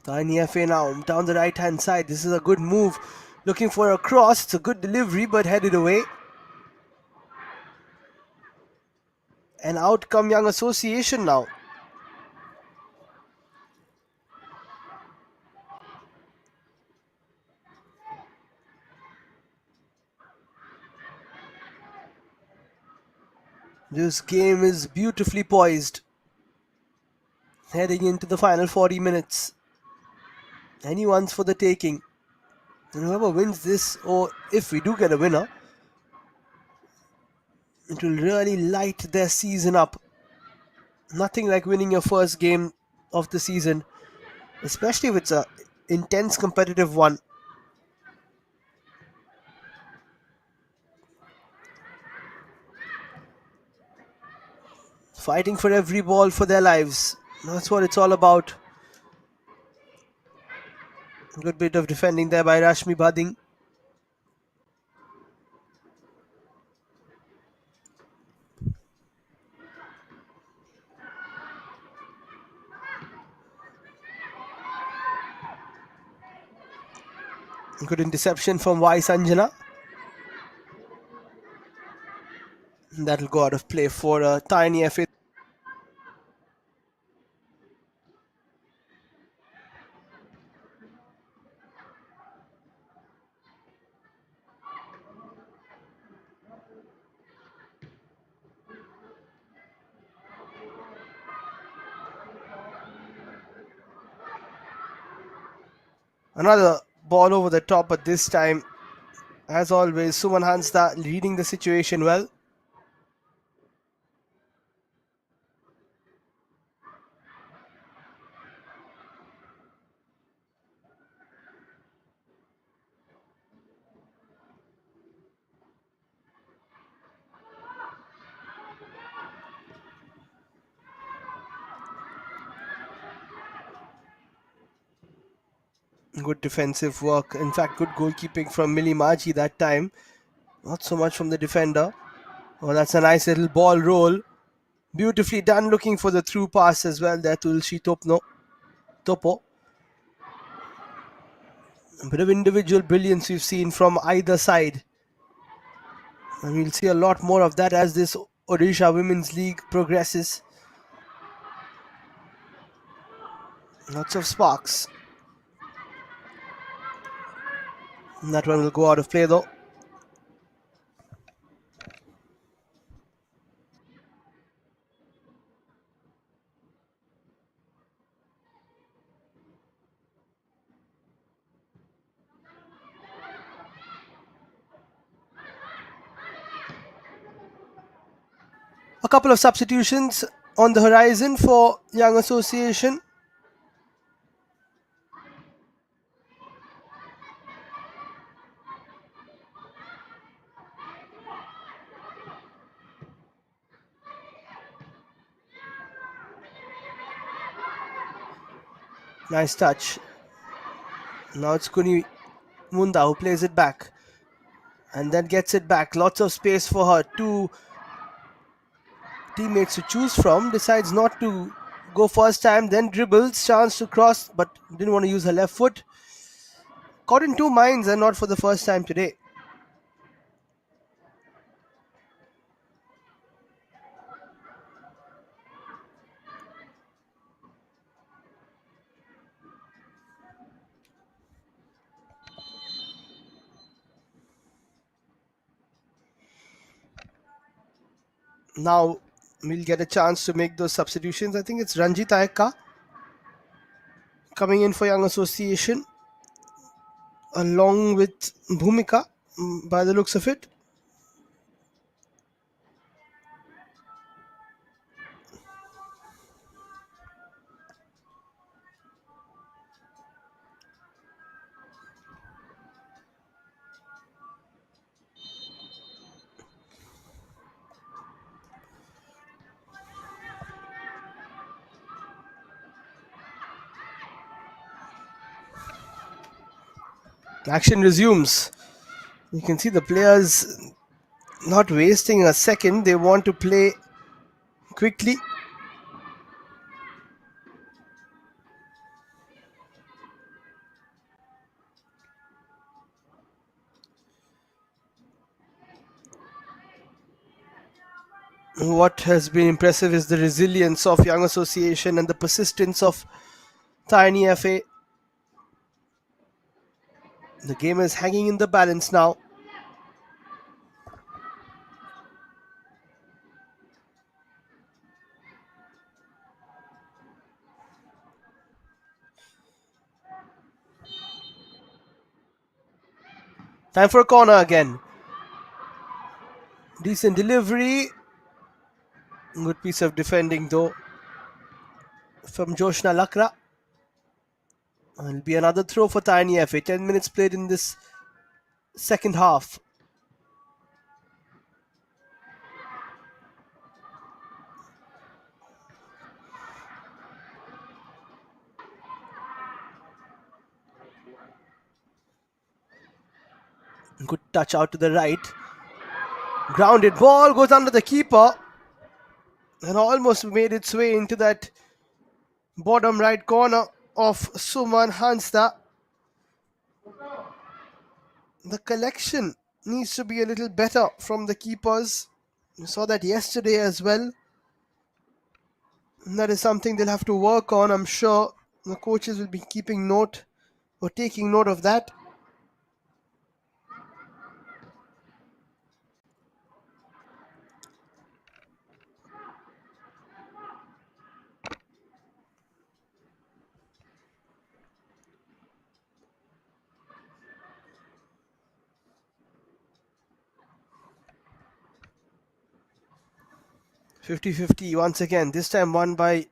Tiny FA now down the right hand side. This is a good move. Looking for a cross. It's a good delivery, but headed away. And out come Young Association now. This game is beautifully poised. Heading into the final 40 minutes. Anyone's for the taking. And whoever wins this, or if we do get a winner, it will really light their season up. Nothing like winning your first game of the season, especially if it's a intense competitive one. Fighting for every ball for their lives. That's what it's all about. Good bit of defending there by Rashmi Bading. Good interception from Y Sanjana. That'll go out of play for a tiny FA. Another ball over the top, but this time, as always, Suman Hansda leading the situation well. Good defensive work. In fact, good goalkeeping from Millie Maji that time. Not so much from the defender. Oh, that's a nice little ball roll. Beautifully done, looking for the through pass as well there to Tulsi Topo. A bit of individual brilliance we've seen from either side. And we'll see a lot more of that as this Odisha Women's League progresses. Lots of sparks. And that one will go out of play though. A couple of substitutions on the horizon for Young Association. Nice touch. Now it's Kuarmunda who plays it back. And then gets it back. Lots of space for her. Two teammates to choose from. Decides not to go first time. Then dribbles. Chance to cross. But didn't want to use her left foot. Caught in two minds and not for the first time today. Now we'll get a chance to make those substitutions. I think it's Ranjit Ayaka coming in for Young Association along with Bhumika by the looks of it. Action resumes. You can see the players not wasting a second. They want to play quickly. What has been impressive is the resilience of Young Association and the persistence of TARINI FA. The game is hanging in the balance now. Time for a corner again. Decent delivery. Good piece of defending though from Joshna Lakra. It'll be another throw for TARINI FA. 10 minutes played in this second half. Good touch out to the right. Grounded ball goes under the keeper and almost made its way into that bottom right corner of Suman Hansta. The collection needs to be a little better from the keepers. We saw that yesterday as well. And that is something they'll have to work on. I'm sure the coaches will be keeping note or taking note of that. (50-50) once again. This time won by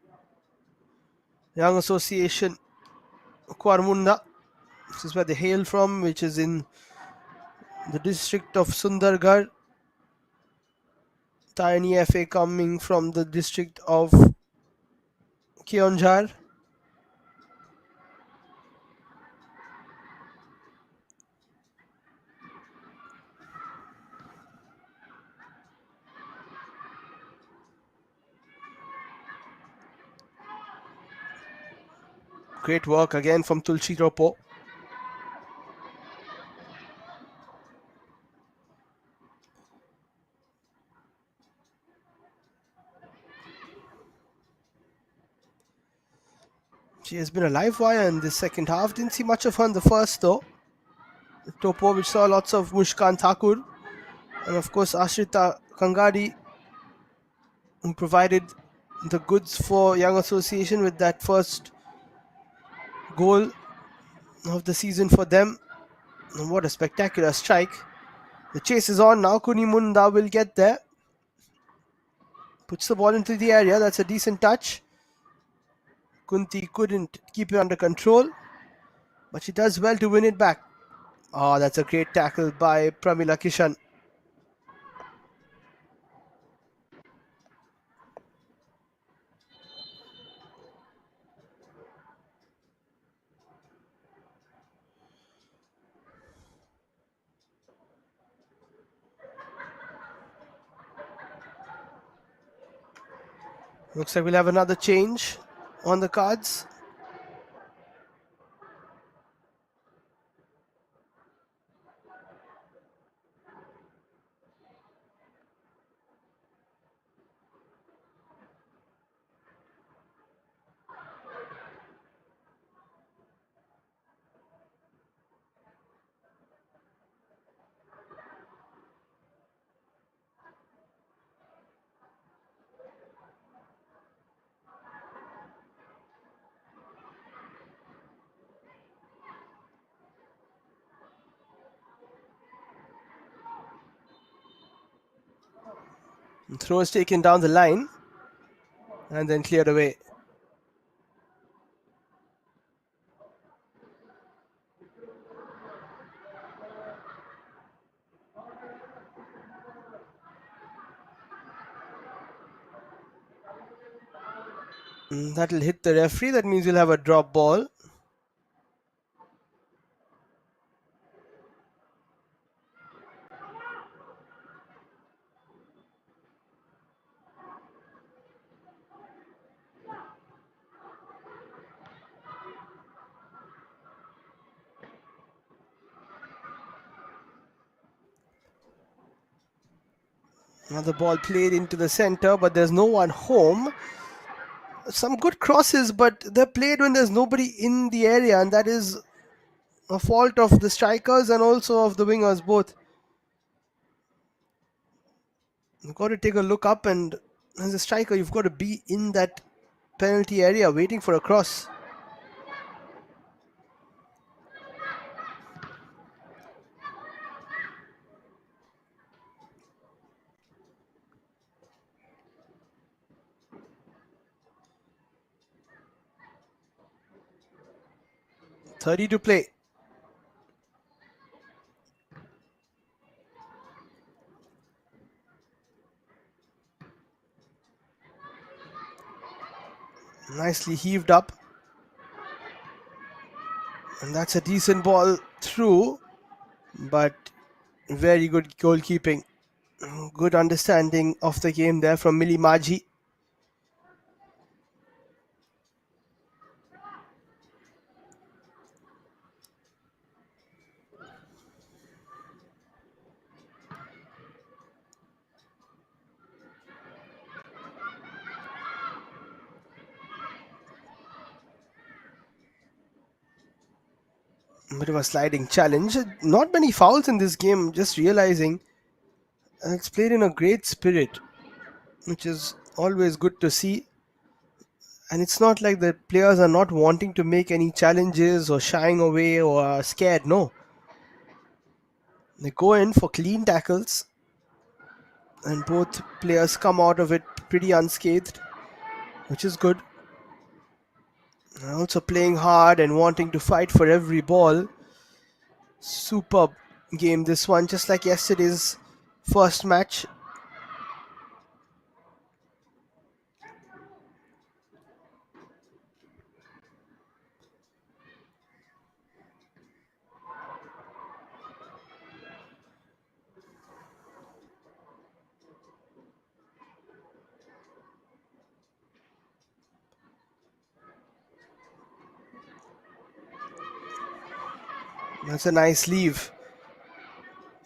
Young Association Kuarmunda. This is where they hail from, which is in the district of SUNDARGARH. TARINI FA coming from the district of KEONJHAR. Great work again from Tulsi Ropo. She has been a live wire in this second half. Didn't see much of her in the first though. Topo, which saw lots of Mushkan Thakur. And of course Ashrita Kangadi, who provided the goods for Young Association with that first goal of the season for them. And what a spectacular strike. The chase is on now. Kunimunda will get there. Puts the ball into the area. That's a decent touch. Kunti couldn't keep it under control, but she does well to win it back. Oh, that's a great tackle by Pramila Kishan. Looks like we'll have another change on the cards. Throw is taken down the line and then cleared away. That'll hit the referee. That means we'll have a drop ball. Another ball played into the center, but there's no one home. Some good crosses, but they're played when there's nobody in the area, and that is a fault of the strikers and also of the wingers both. You've got to take a look up, and as a striker, you've got to be in that penalty area waiting for a cross. .30 to play. Nicely heaved up. And that's a decent ball through, but very good goalkeeping. Good understanding of the game there from Mili Maji. Bit of a sliding challenge. Not many fouls in this game, just realizing. It's played in a great spirit, which is always good to see. And it's not like the players are not wanting to make any challenges or shying away or are scared. No. They go in for clean tackles, and both players come out of it pretty unscathed, which is good. And also playing hard and wanting to fight for every ball. Superb game, this one, just like yesterday's first match. That's a nice leave.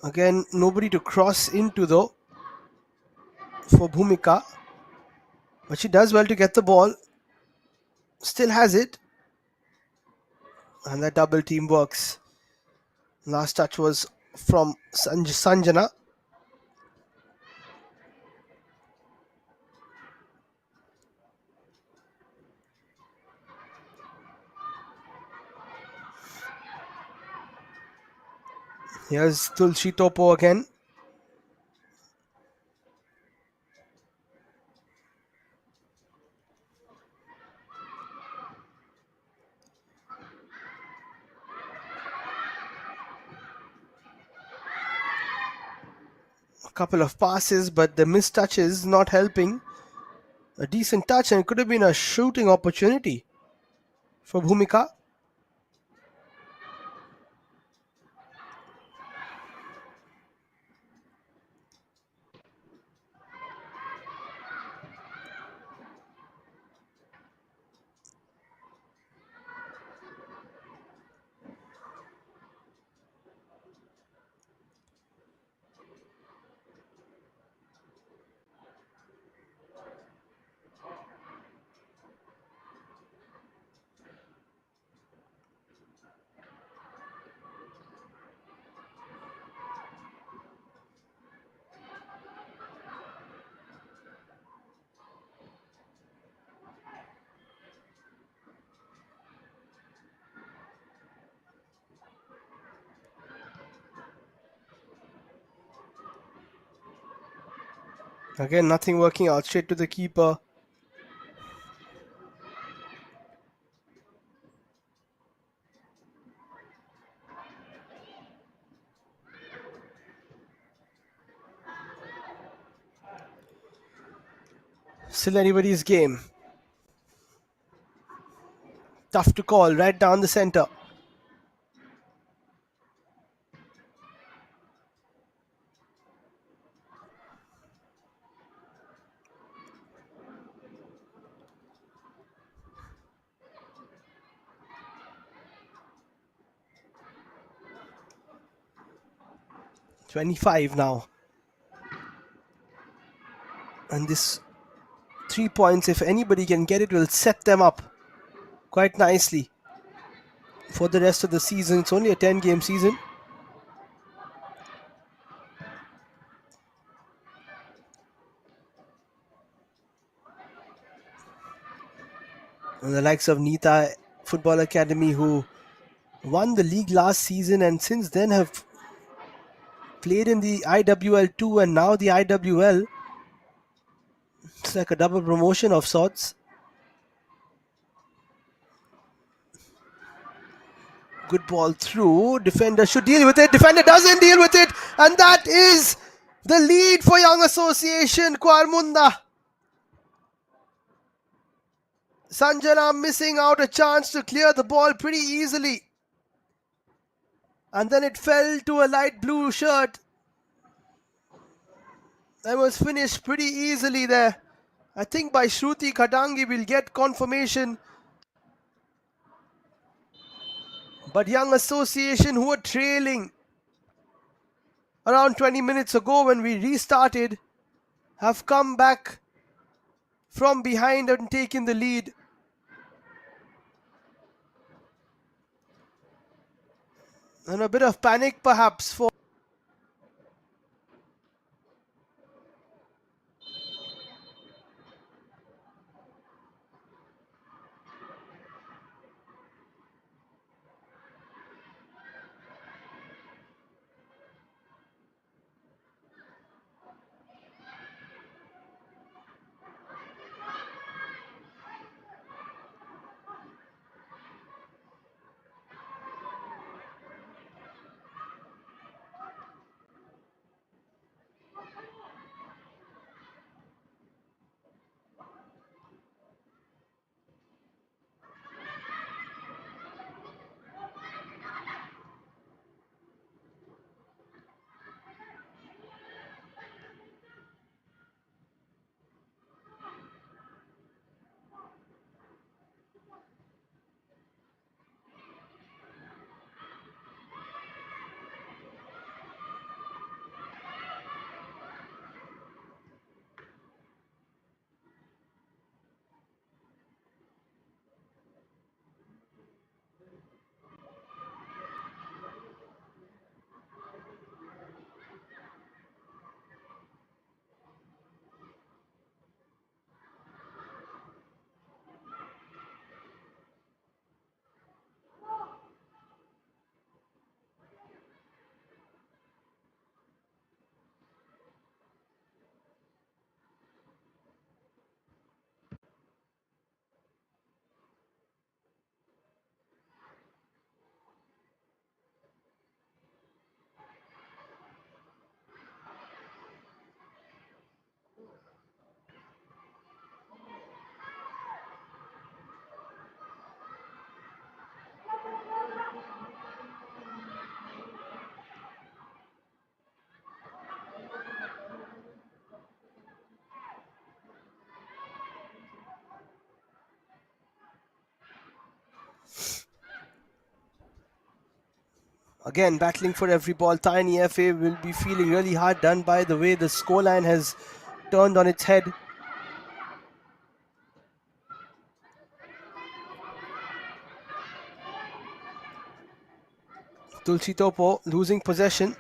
Again, nobody to cross into though for Bhumika. But she does well to get the ball. Still has it. And that double team works. Last touch was from Sanjana. Here's Tulsi Topo again. A couple of passes, but the missed touches not helping. A decent touch, and it could have been a shooting opportunity for Bhumika. Again, nothing working out. Straight to the keeper. Still anybody's game. Tough to call. Right down the center. .25 now. And this 3 points, if anybody can get it, will set them up quite nicely for the rest of the season. It's only a 10-game season. And the likes of Nita Football Academy, who won the league last season and since then have played in the IWL 2 and now the IWL. It's like a double promotion of sorts. Good ball through. Defender should deal with it. Defender doesn't deal with it. And that is the lead for Young Association Kuarmunda. Sanjana missing out a chance to clear the ball pretty easily. And then it fell to a light blue shirt. That was finished pretty easily there. I think by Shruti Khadangi we'll get confirmation. But Young Association, who were trailing around 20 minutes ago when we restarted, have come back from behind and taken the lead. And a bit of panic perhaps for again battling for every ball. Tiny FA will be feeling really hard done by the way the scoreline has turned on its head. Tulsi Topo losing possession.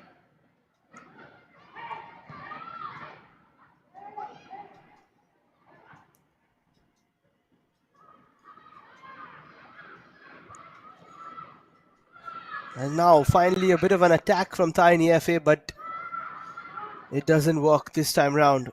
And now finally a bit of an attack from Tiny FA, but it doesn't work this time round.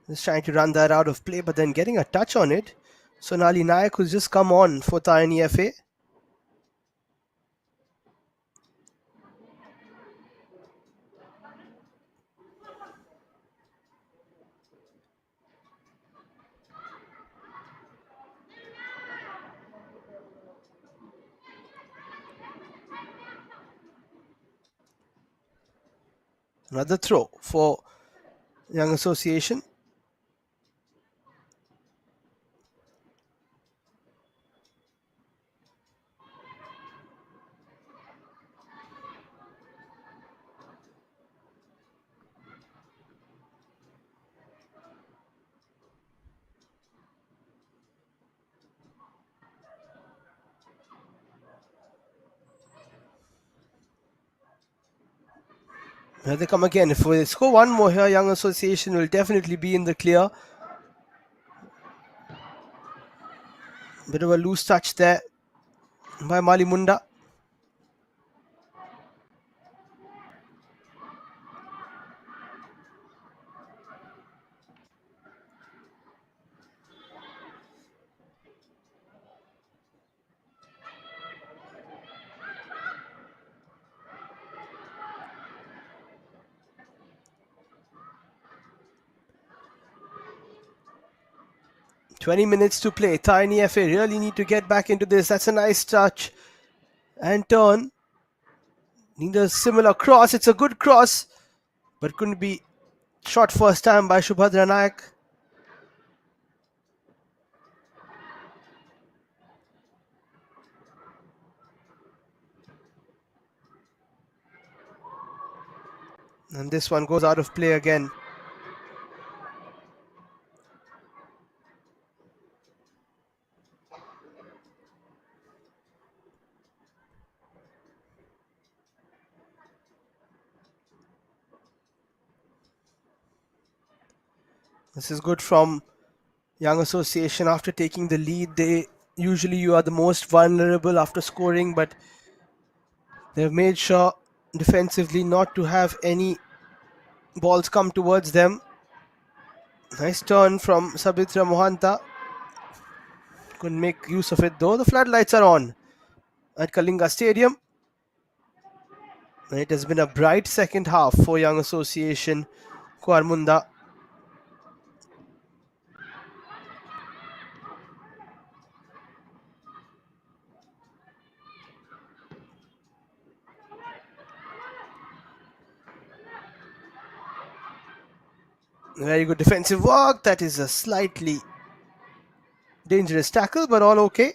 Just trying to run that out of play, but then getting a touch on it. Sonali Nayak, who's just come on for Tiny FA. Another throw for Young Association. Here they come again. If we score one more here, Young Association will definitely be in the clear. Bit of a loose touch there by Malimunda. "20 minutes to play. Tiny FA really need to get back into this. That's a nice touch and turn. Need a similar cross. It's a good cross, but couldn't be shot first time by Shubhadra Nayak. And this one goes out of play again. This is good from Young Association. After taking the lead, you are the most vulnerable after scoring, but they've made sure defensively not to have any balls come towards them. Nice turn from Sabitra Mohanta. Couldn't make use of it though. The floodlights are on at Kalinga Stadium. It has been a bright second half for Young Association Kuarmunda. Very good defensive work. That is a slightly dangerous tackle, but all okay.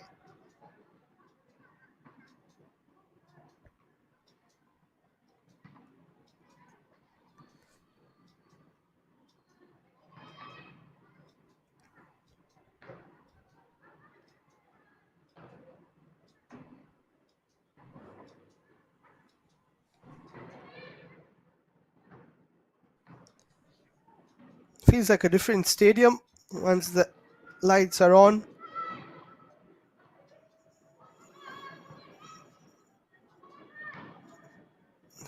Feels like a different stadium once the lights are on.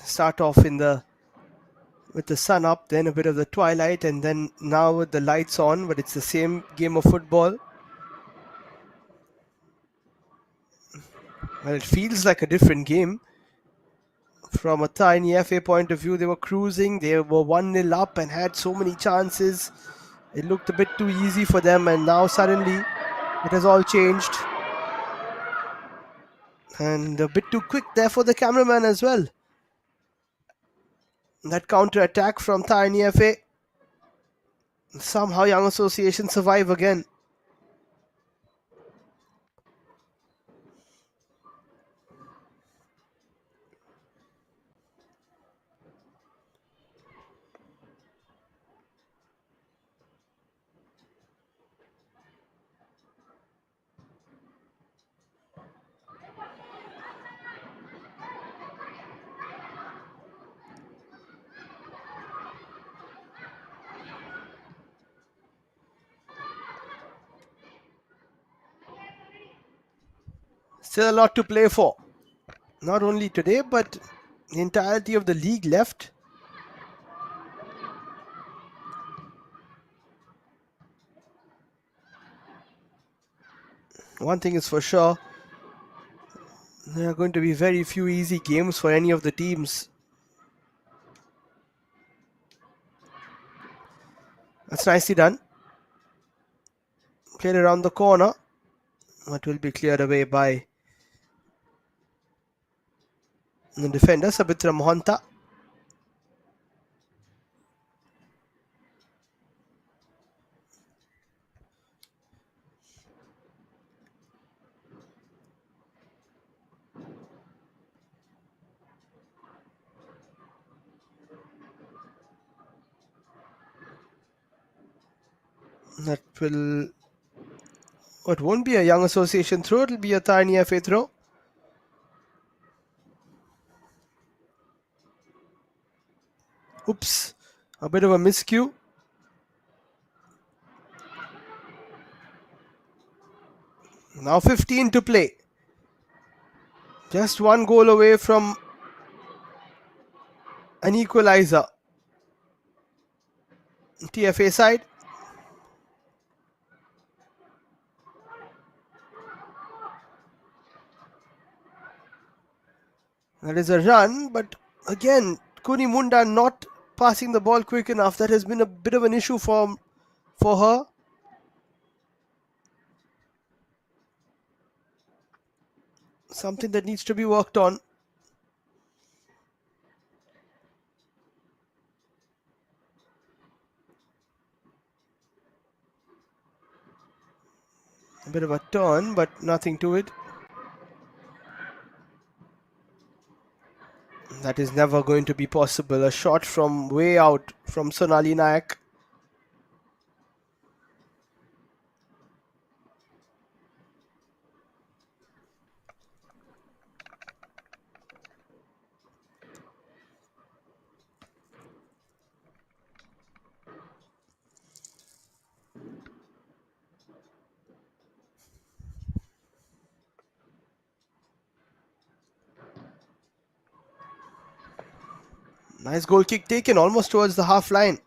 Start off with the sun up, then a bit of the twilight, and then now with the lights on, but it's the same game of football. Well, it feels like a different game. From a Tiny FA point of view, they were cruising. They were 1-0 up and had so many chances. It looked a bit too easy for them, and now suddenly it has all changed. And a bit too quick there for the cameraman as well. That counter attack from Tiny FA. Somehow Young Association survive again. Still a lot to play for. Not only today, but the entirety of the league left. One thing is for sure, there are going to be very few easy games for any of the teams. That's nicely done. Played around the corner. That will be cleared away by the defender, Sabitra Mohanta. That will... It won't be a Young Association throw, it'll be a TARINI FA throw. Oops, a bit of a miscue. Now 15 to play. Just one goal away from an equalizer. TFA side. That is a run, but again, Kuarmunda not passing the ball quick enough. That has been a bit of an issue for her. Something that needs to be worked on. A bit of a turn, but nothing to it. That is never going to be possible. A shot from way out from Sonali Nayak. Nice goal kick taken almost towards the half line.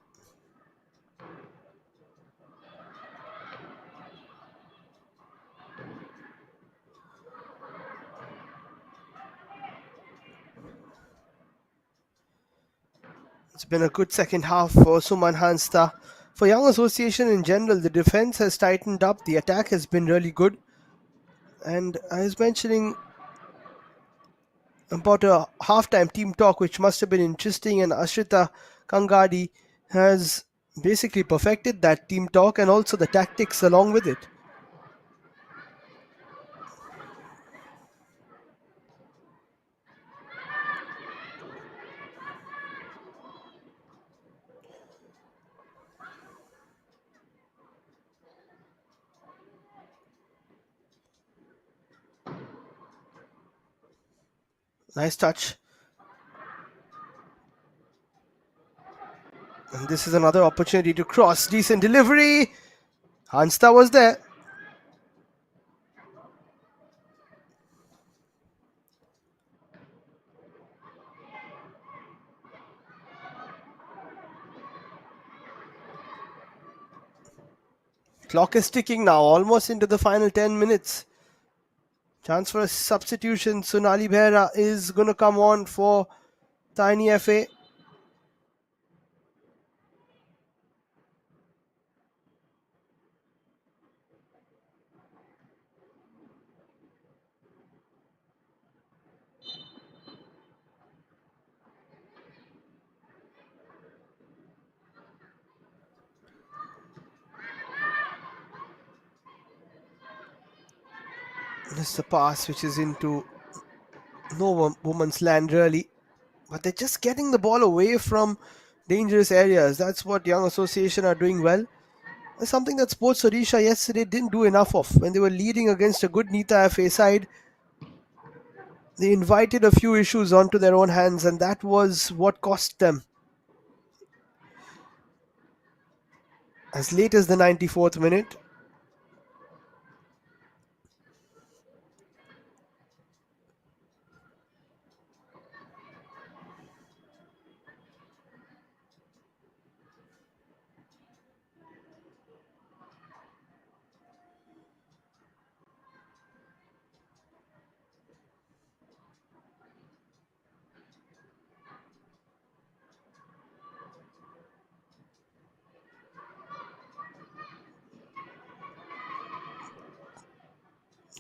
It's been a good second half for Suman Hansta. For Young Association in general, the defense has tightened up. The attack has been really good. And I was mentioning about a halftime team talk, which must have been interesting. And Ashrita Kangadi has basically perfected that team talk and also the tactics along with it. Nice touch. And this is another opportunity to cross. Decent delivery. Hansta was there. Clock is ticking now, almost into the final 10 minutes. Chance for a substitution. Sonali Behra is going to come on for TARINI FA. This is a pass which is into no woman's land really. But they're just getting the ball away from dangerous areas. That's what Young Association are doing well. It's something that Sports Odisha yesterday didn't do enough of. When they were leading against a good Nita FA side, they invited a few issues onto their own hands, and that was what cost them. As late as the 94th minute,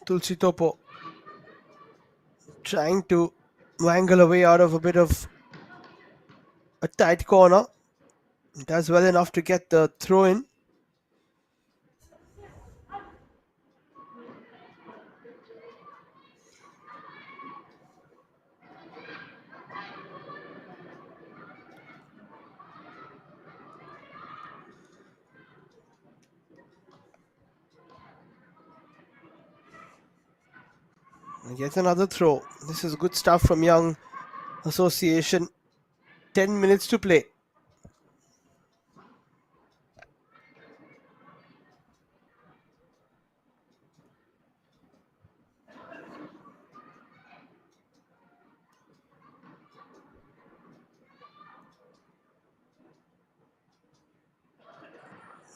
Tulsi Topo trying to wangle away out of a bit of a tight corner. Does well enough to get the throw in. Yet another throw. This is good stuff from Young Association. 10 minutes to play.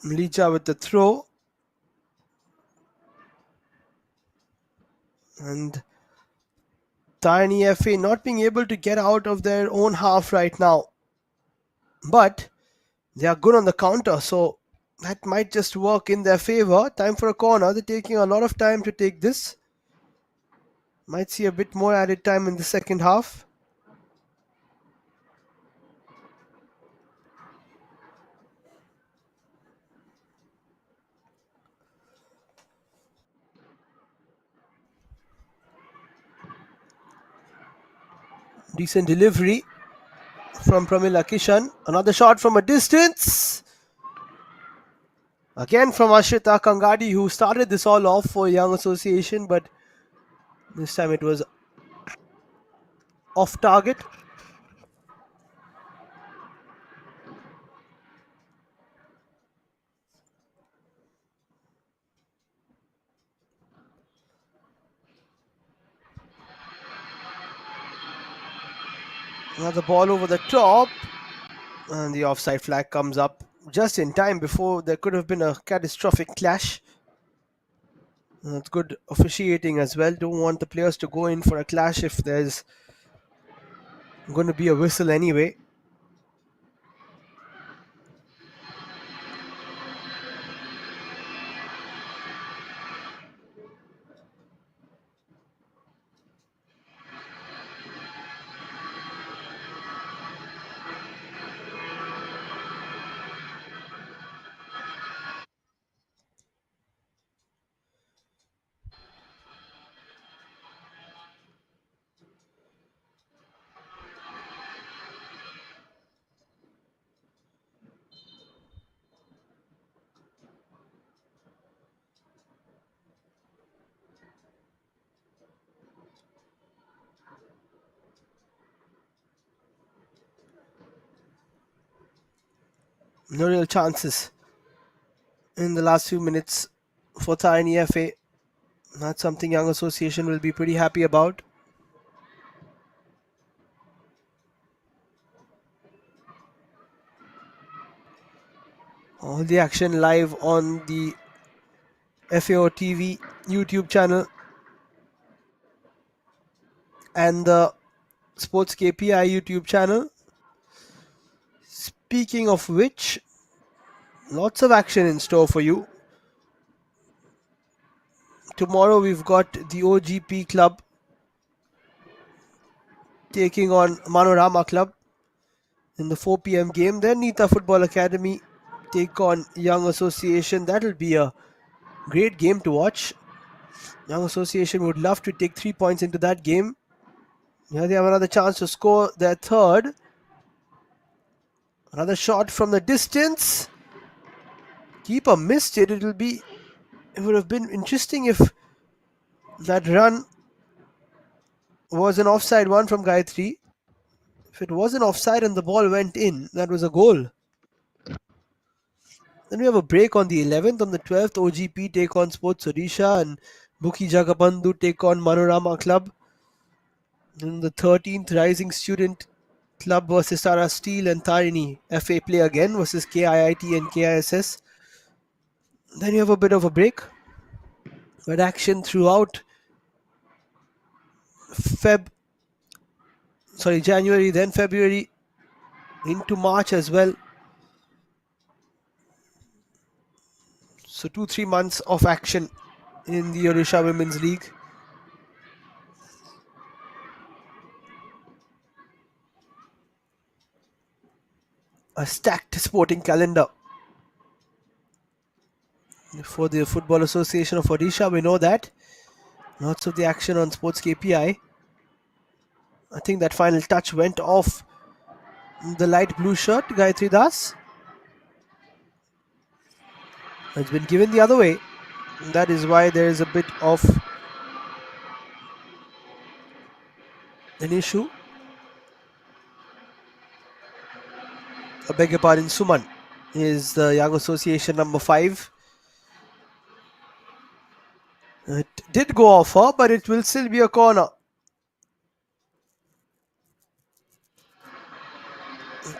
Mlicha with the throw. And TARINI FA not being able to get out of their own half right now. But they are good on the counter, so that might just work in their favor. Time for a corner. They're taking a lot of time to take this. Might see a bit more added time in the second half. Decent delivery from Pramila Kishan. Another shot from a distance. Again from Ashrita Kangadi, who started this all off for Young Association, but this time it was off target. Another ball over the top. And the offside flag comes up just in time before there could have been a catastrophic clash. It's good officiating as well. Don't want the players to go in for a clash if there's going to be a whistle anyway. No real chances in the last few minutes for TARINI FA. That's something Young Association will be pretty happy about. All the action live on the FAO TV YouTube channel and the Sports KPI YouTube channel. Speaking of which, lots of action in store for you. Tomorrow we've got the OGP club taking on Manorama club in the 4 p.m. game. Then Nita Football Academy take on Young Association. That'll be a great game to watch. Young Association would love to take 3 points into that game. Here they have another chance to score their third. Another shot from the distance. Keeper missed it. It would have been interesting if that run was an offside one from Gayatri. If it wasn't offside and the ball went in, that was a goal. Then we have a break on the 11th. On the 12th, OGP take on Sports Odisha and Bukhi Jagabandhu take on Manorama Club. On the 13th, Rising Student Club versus Tara Steel and TARINI FA play again versus KIIT and KISS. Then you have a bit of a break. But action throughout January, then February, into March as well. So 2-3 months of action in the Odisha Women's League. A stacked sporting calendar for the Football Association of Odisha. We know that. Lots of the action on Sports KPI. I think that final touch went off the light blue shirt, Gayatri Das. It's been given the other way. That is why there is a bit of an issue. I beg your pardon, Suman is the Young Association number 5. It did go off her, but it will still be a corner.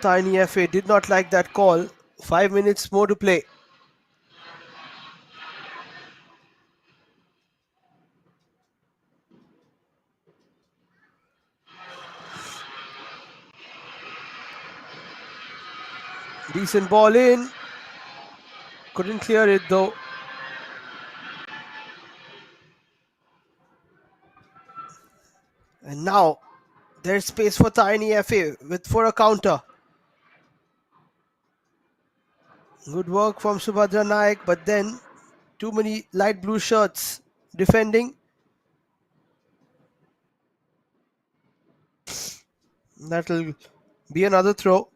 Tiny FA did not like that call. 5 minutes more to play. Decent ball in. Couldn't clear it though. And now there's space for Tiny FA for a counter. Good work from Subhadra Naik, but then too many light blue shirts defending. That'll be another throw.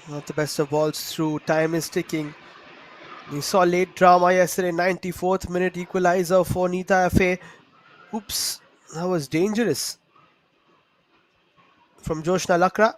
Not the best of balls through. Time is ticking. We saw late drama yesterday, 94th minute equalizer for Nita FA. Oops, that was dangerous from Joshna Lakra.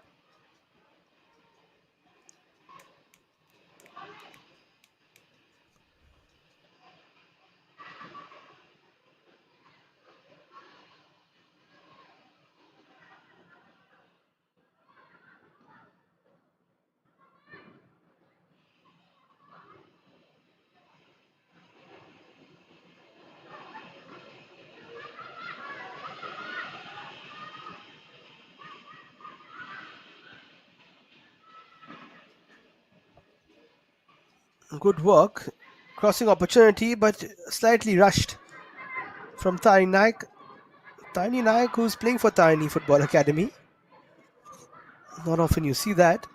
Good work. Crossing opportunity, but slightly rushed from Tiny Naik. Tiny Naik, who's playing for Tarini Football Academy. Not often you see that.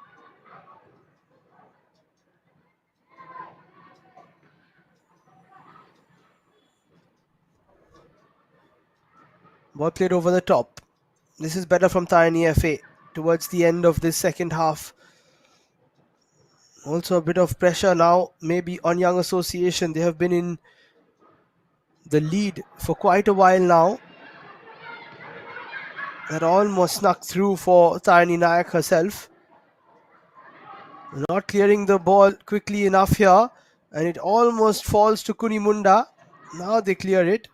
Ball played over the top. This is better from Tiny FA towards the end of this second half. Also a bit of pressure now, maybe on Young Association. They have been in the lead for quite a while now. That almost snuck through for Tarini Naik herself. Not clearing the ball quickly enough here, and it almost falls to Kunimunda. Now they clear it.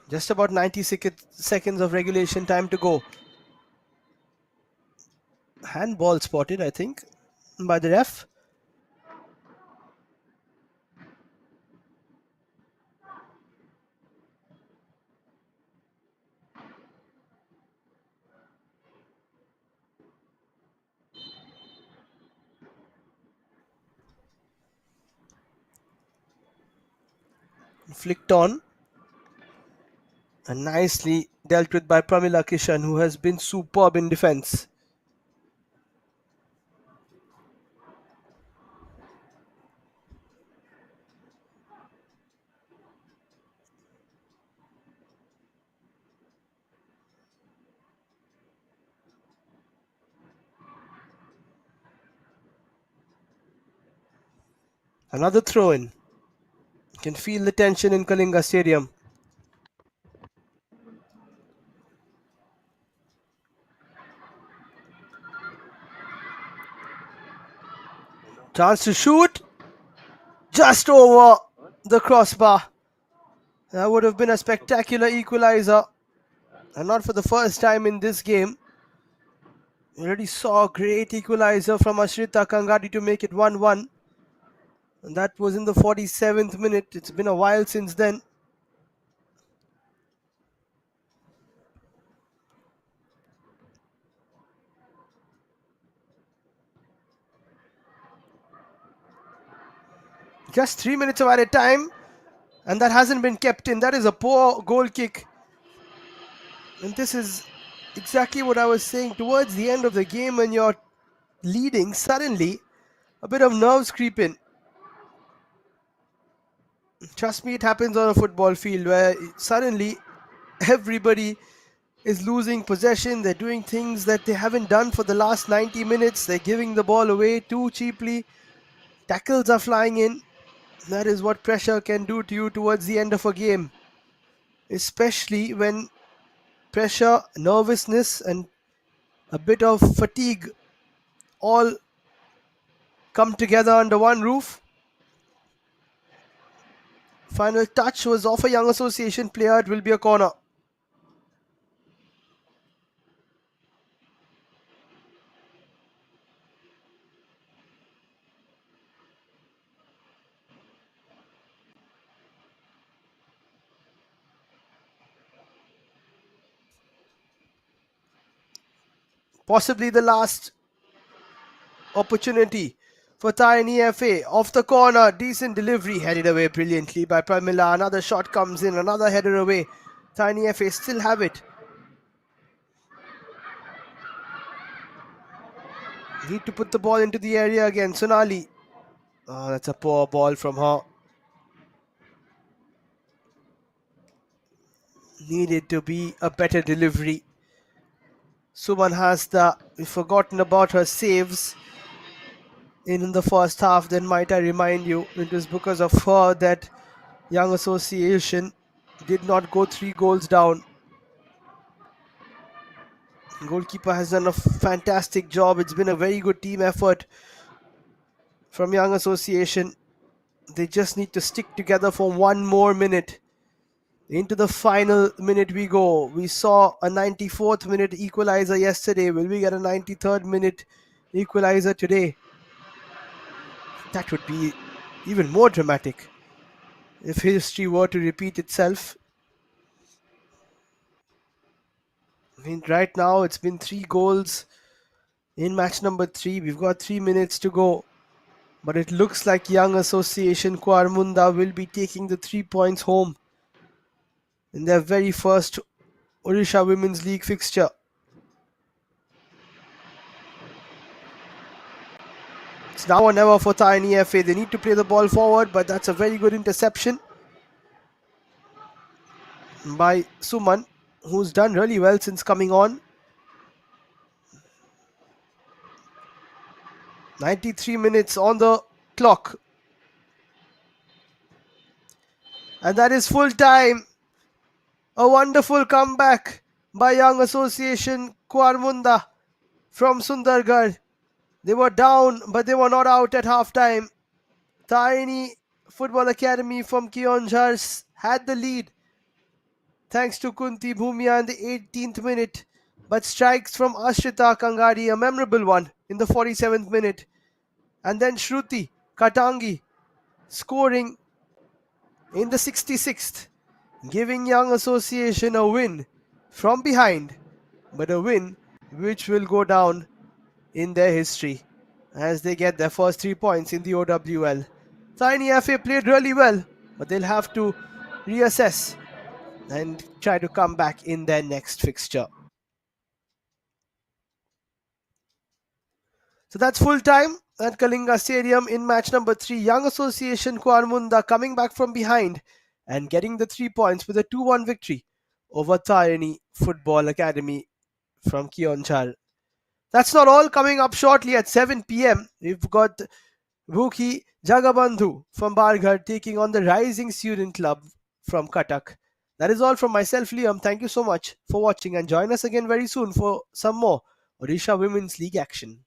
Just about 90 seconds of regulation time to go. Handball spotted, I think, by the ref. Flicked on. And nicely dealt with by Pramila Kishan, who has been superb in defense. Another throw in. You can feel the tension in Kalinga Stadium. Chance to shoot. Just over the crossbar. That would have been a spectacular equalizer. And not for the first time in this game. We already saw a great equalizer from Ashrita Kangadi to make it 1-1. And that was in the 47th minute. It's been a while since then. Just 3 minutes of added time, and that hasn't been kept in. That is a poor goal kick. And this is exactly what I was saying. Towards the end of the game, when you're leading, suddenly a bit of nerves creep in. Trust me, it happens on a football field where suddenly everybody is losing possession. They're doing things that they haven't done for the last 90 minutes. They're giving the ball away too cheaply. Tackles are flying in. That is what pressure can do to you towards the end of a game, especially when pressure, nervousness, and a bit of fatigue all come together under one roof. Final touch was off a Young Association player. It will be a corner. Possibly the last opportunity for TARINI FA. Off the corner, decent delivery, headed away brilliantly by Pramila. Another shot comes in, another header away. TARINI FA still have it. Need to put the ball into the area again. Sonali. Oh, that's a poor ball from her. Needed to be a better delivery. Suman has forgotten about her saves in the first half. Then might I remind you, it was because of her that Young Association did not go 3 goals down. Goalkeeper has done a fantastic job. It's been a very good team effort from Young Association. They just need to stick together for one more minute. Into the final minute we go. We saw a 94th minute equalizer yesterday. Will we get a 93rd minute equalizer today? That would be even more dramatic if history were to repeat itself. I mean, right now it's been 3 goals in match number 3. We've got 3 minutes to go. But it looks like Young Association Kuarmunda will be taking the 3 points home in their very first Odisha Women's League fixture. It's now or never for TARINI FA. They need to play the ball forward, but that's a very good interception by Suman, who's done really well since coming on. 93 minutes on the clock. And that is full time. A wonderful comeback by Young Association Kuarmunda from SUNDARGARH. They were down, but they were not out at halftime. TARINI Football Academy from KEONJHAR had the lead thanks to Kunti Bhumia in the 18th minute. But strikes from Ashrita Kangadi, a memorable one, in the 47th minute. And then Shruti Katangi scoring in the 66th, giving Young Association a win from behind, but a win which will go down in their history as they get their first 3 points in the OWL. TARINI FA played really well, but they'll have to reassess and try to come back in their next fixture. So that's full time at Kalinga Stadium in match number 3. Young Association Kuarmunda coming back from behind and getting the 3 points with a 2-1 victory over TARINI Football Academy from KEONJHAR. That's not all. Coming up shortly at 7 p.m. we've got Bhuki Jagabandhu from Bargarh taking on the Rising Student Club from Cuttack. That is all from myself, Liam. Thank you so much for watching and join us again very soon for some more Odisha Women's League action.